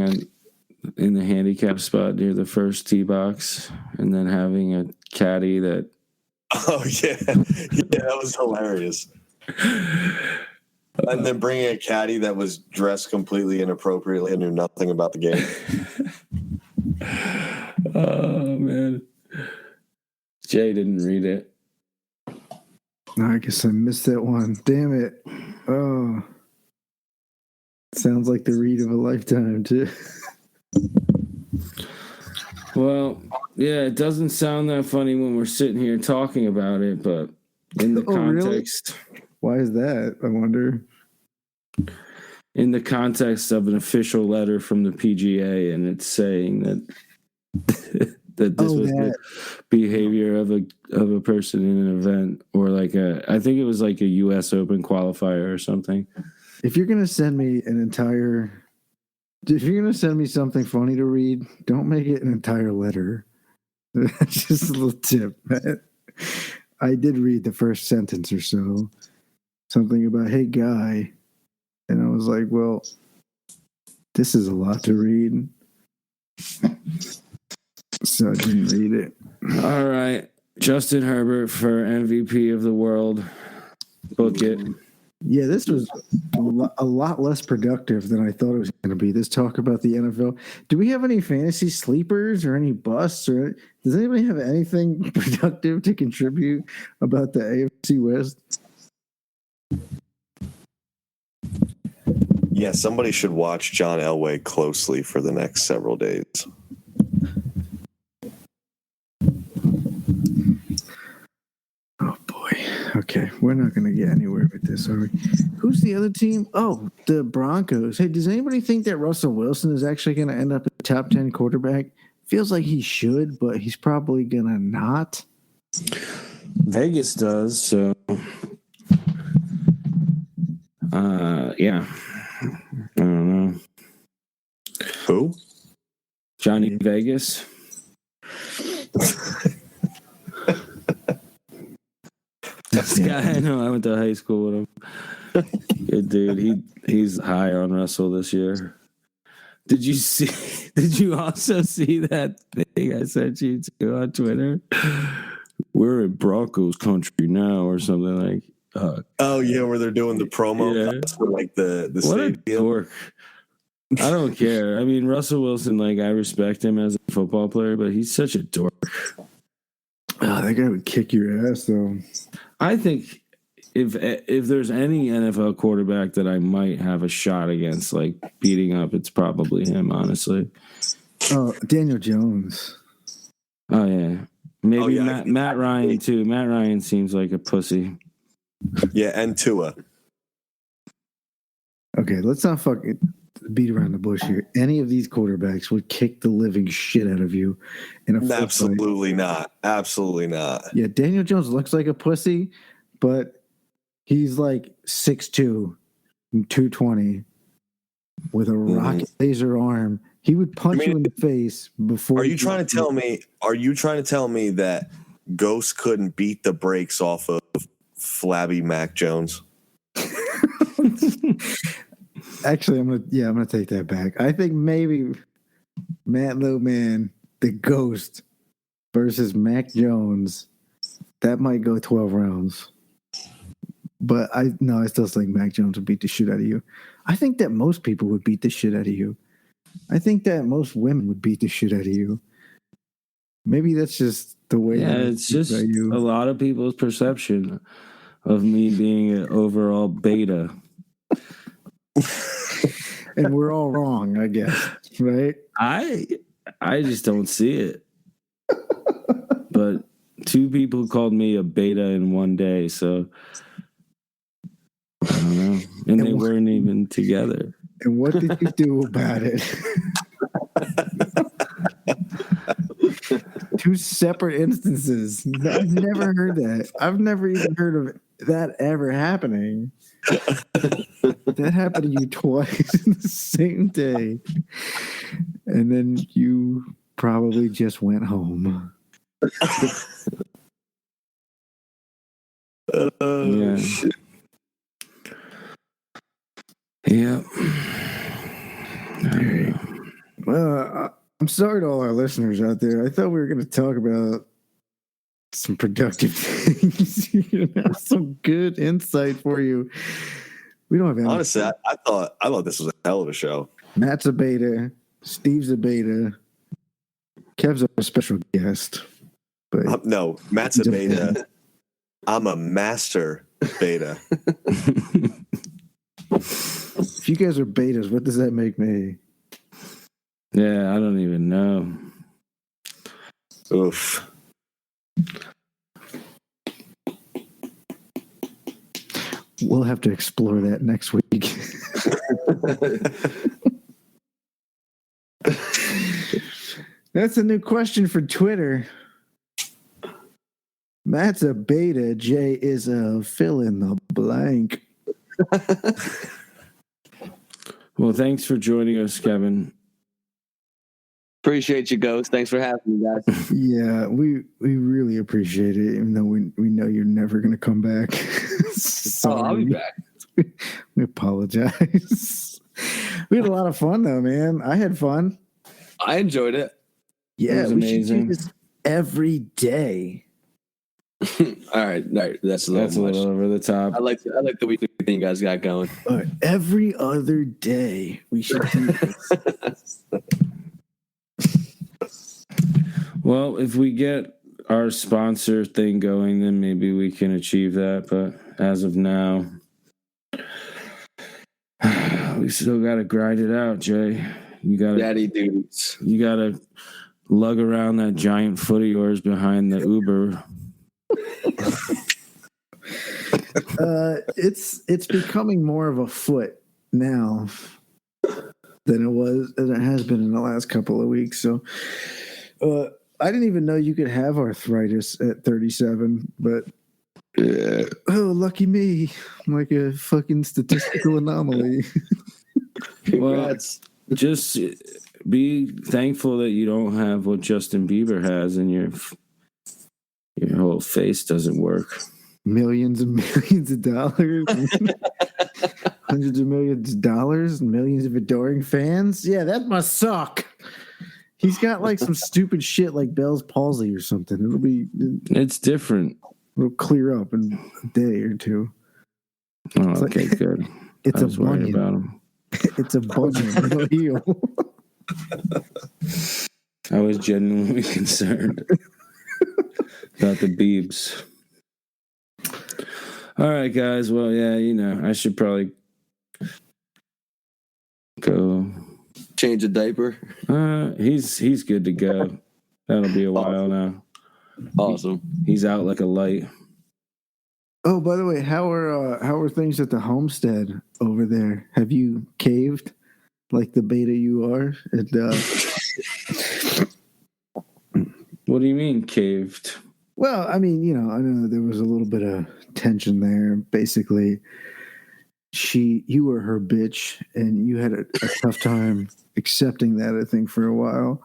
in the handicap spot near the first tee box and then having a caddy that...
Oh, yeah. Yeah, that was hilarious. And then bringing a caddy that was dressed completely inappropriately and knew nothing about the game.
Oh, man. Jay didn't read it.
I guess I missed that one. Damn it. Oh. Sounds like the read of a lifetime, too.
Well, yeah, it doesn't sound that funny when we're sitting here talking about it, but in the context...
Really? Why is that, I wonder?
In the context of an official letter from the PGA, and it's saying that that this was the behavior of a person in an event, or like I think it was like a U.S. Open qualifier or something.
If you're gonna send me something funny to read, don't make it an entire letter. That's just a little tip. I did read the first sentence or so, something about, hey, guy. And I was like, well, this is a lot to read. So I didn't read it.
All right. Justin Herbert for MVP of the world. Book it.
Yeah, this was a lot less productive than I thought it was going to be. This talk about the NFL. Do we have any fantasy sleepers or any busts? Or does anybody have anything productive to contribute about the AFC West?
Yeah, somebody should watch John Elway closely for the next several days.
Oh, boy. Okay, we're not going to get anywhere with this, are we? Who's the other team? Oh, the Broncos. Hey, does anybody think that Russell Wilson is actually going to end up a top 10 quarterback? Feels like he should, but he's probably going to not.
Vegas does, so... yeah. I don't know.
Who?
Johnny Vegas. This guy, I know. I went to high school with him. Good dude. He's high on Russell this year. Did you also see that thing I sent you to on Twitter? We're in Broncos country now, or something like.
Oh yeah, where they're doing the promo for like the
what
stadium.
A dork. I don't care. I mean, Russell Wilson, like, I respect him as a football player, but he's such a dork.
Oh, that guy would kick your ass, though.
I think if there's any NFL quarterback that I might have a shot against, like, beating up, it's probably him, honestly.
Oh, Daniel Jones.
Oh, yeah. Maybe Matt Ryan, too. Matt Ryan seems like a pussy.
Yeah, and Tua.
Okay, let's not fucking... beat around the bush here. Any of these quarterbacks would kick the living shit out of you in a foot
Absolutely not. Absolutely not.
fight. Yeah, Daniel Jones looks like a pussy, but he's like 6'2", 220, with a rocket laser arm. He would punch you in the face before.
Are you trying to tell me? Are you trying to tell me that Ghost couldn't beat the brakes off of flabby Mac Jones?
Actually, I'm gonna take that back. I think maybe Matt Loman, the Ghost, versus Mac Jones, that might go 12 rounds. But I still think Mac Jones would beat the shit out of you. I think that most people would beat the shit out of you. I think that most women would beat the shit out of you. Maybe that's just the way.
Yeah, it's just a lot of people's perception of me being an overall beta.
And we're all wrong, I guess, right?
I just don't see it. But 2 people called me a beta in one day, so I don't know. And they weren't even together.
And what did you do about it? 2 separate instances. I've never heard that. I've never even heard of that ever happening. That happened to you twice in the same day. And then you probably just went home.
Yeah. Yeah.
Well, I'm sorry to all our listeners out there. I thought we were going to talk about some productive things, some good insight for you. We don't have any.
Honestly, I thought this was a hell of a show.
Matt's a beta. Steve's a beta. Kev's a special guest. But
no, Matt's a beta. I'm a master beta.
If you guys are betas, what does that make me?
Yeah, I don't even know.
Oof.
We'll have to explore that next week. That's a new question for Twitter. Matt's a beta. Jay is a fill in the blank.
Well, thanks for joining us, Kevin.
Appreciate you, Ghost. Thanks for having me, guys.
Yeah, we really appreciate it, even though we know you're never going to come back.
Oh, I'll be back.
We apologize. We had a lot of fun, though, man. I had fun.
I enjoyed it.
Yeah,
was
we should
amazing.
do this every day.
All right. That's a little much.
Over the top.
I like the weekly thing you guys got going.
All right, every other day we should do this.
Well, if we get our sponsor thing going, then maybe we can achieve that. But as of now, we still got to grind it out, Jay. You got
Daddy dudes.
You got to lug around that giant foot of yours behind the Uber.
It's becoming more of a foot now than it has been in the last couple of weeks. So, I didn't even know you could have arthritis at 37, but oh, lucky me. I'm like a fucking statistical anomaly.
Well, just be thankful that you don't have what Justin Bieber has and your whole face doesn't work.
Millions and millions of dollars. Hundreds of millions of dollars and millions of adoring fans. Yeah, that must suck. He's got like some stupid shit like Bell's palsy or something.
It's different.
It'll clear up in a day or two.
Oh, okay, good.
It's
I was worried about him.
It's a bunion. It'll heal.
I was genuinely concerned about the Biebs. All right, guys. Well, yeah, I should probably go
change a diaper.
He's good to go. That'll be a while now.
Awesome.
He's out like a light.
Oh, by the way, how are things at the homestead over there? Have you caved? like the beta you are. And,
what do you mean caved?
well, I mean, I know there was a little bit of tension there. Basically, you were her bitch, and you had a tough time accepting that, I think, for a while.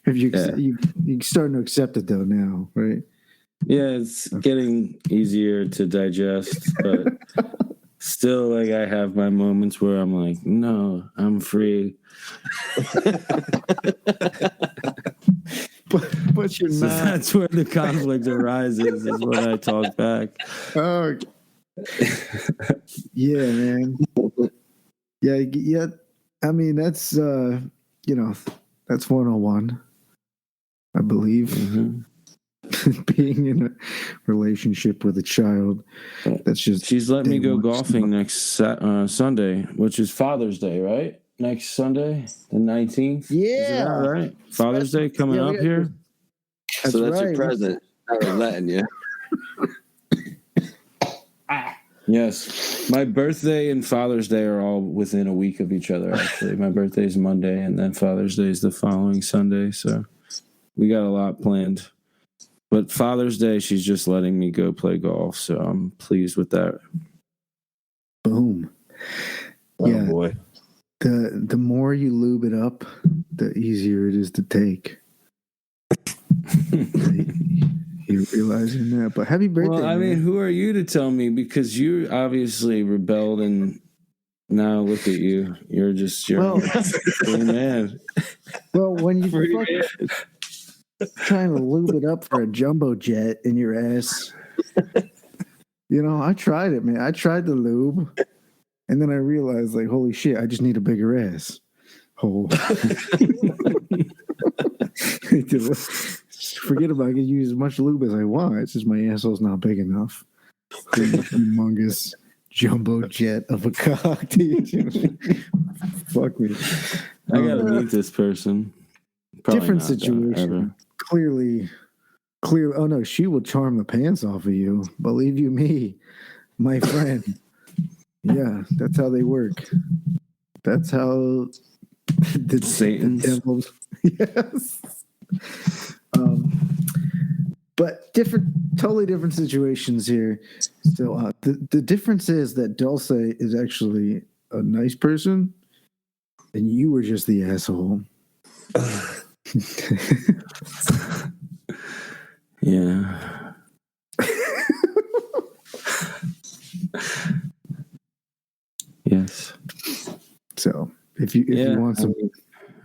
Have you starting to accept it though now, right?
Yeah, it's getting easier to digest, but still, like, I have my moments where I'm like, no, I'm free.
but you're
So
not.
that's where the conflict arises, is when I talk back.
Oh, yeah, man. Yeah. I mean, that's that's 101, I believe. Being in a relationship with a child, that's just.
She's letting me go golfing next Sunday, which is Father's Day, right? Next Sunday, the 19th.
Yeah,
is that right? Father's Day coming up here.
That's your present. I was letting you.
Yes, my birthday and Father's Day are all within a week of each other. Actually, my birthday is Monday, and then Father's Day is the following Sunday. So we got a lot planned. But Father's Day, she's just letting me go play golf, so I'm pleased with that.
Boom.
Oh boy.
The more you lube it up, the easier it is to take. You're realizing that, but happy birthday!
Well, I mean, who are you to tell me? Because you obviously rebelled, and now look at you. You're just free man.
Well, when you trying to lube it up for a jumbo jet in your ass, I tried it, man. I tried the lube, and then I realized, like, holy shit, I just need a bigger ass. Oh. Forget about it. I can use as much lube as I want. It's just my asshole's not big enough. Humongous jumbo jet of a cock. Fuck me.
I gotta meet this person. Probably
different situation. Clearly. Oh no, she will charm the pants off of you. Believe you me, my friend. Yeah, that's how they work. That's how the
Satan's.
devils. Yes. But totally different situations here. So the difference is that Dulce is actually a nice person, and you were just the asshole.
Yeah. Yes.
So if you want some,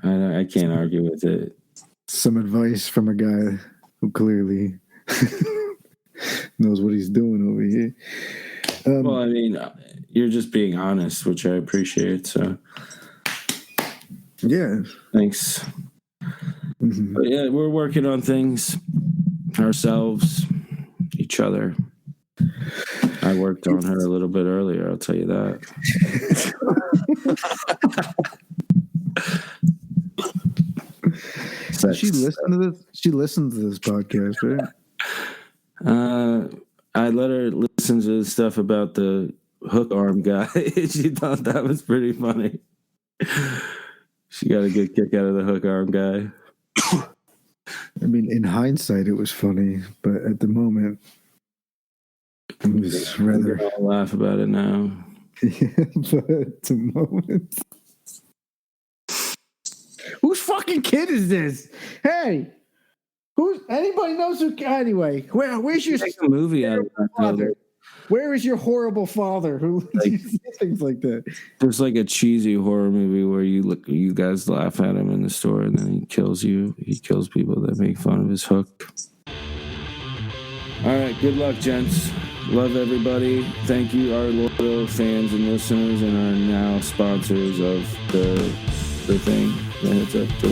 I can't argue with it.
Some advice from a guy who clearly knows what he's doing over here.
Well, I mean, you're just being honest, which I appreciate. So,
yeah,
thanks.
Mm-hmm.
But yeah, we're working on things ourselves, each other. I worked on her a little bit earlier, I'll tell you that.
She listened to this. She listened to this podcast, right?
I let her listen to the stuff about the hook arm guy. She thought that was pretty funny. She got a good kick out of the hook arm guy.
I mean, in hindsight, it was funny, but at the moment, it was rather.
I'll laugh about it now.
Yeah, but at the moment. Whose fucking kid is this? Hey, anybody knows who? Anyway, where's your
movie
father? Where is your horrible father who things like that?
There's like a cheesy horror movie where you guys laugh at him in the store, and then he kills you. He kills people that make fun of his hook. All right, good luck, gents. Love everybody. Thank you, our loyal fans and listeners, and our now sponsors of the thing. Heads up to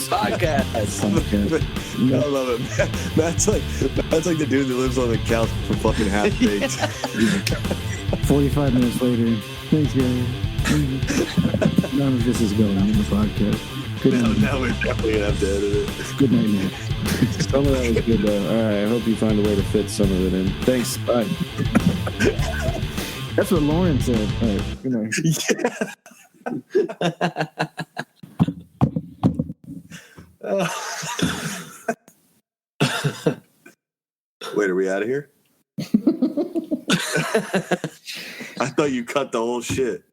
podcast. I love it. That's like the dude that lives on the couch for fucking half baked.
45 minutes later. Thanks, guys. None of this is going on the podcast.
Now we're definitely gonna have to edit it.
Good night, man.
Some of that was good, though. All right, I hope you find a way to fit some of it in. Thanks. Bye.
That's what Lauren said. All right, good night.
Wait, are we out of here? I thought you cut the whole shit.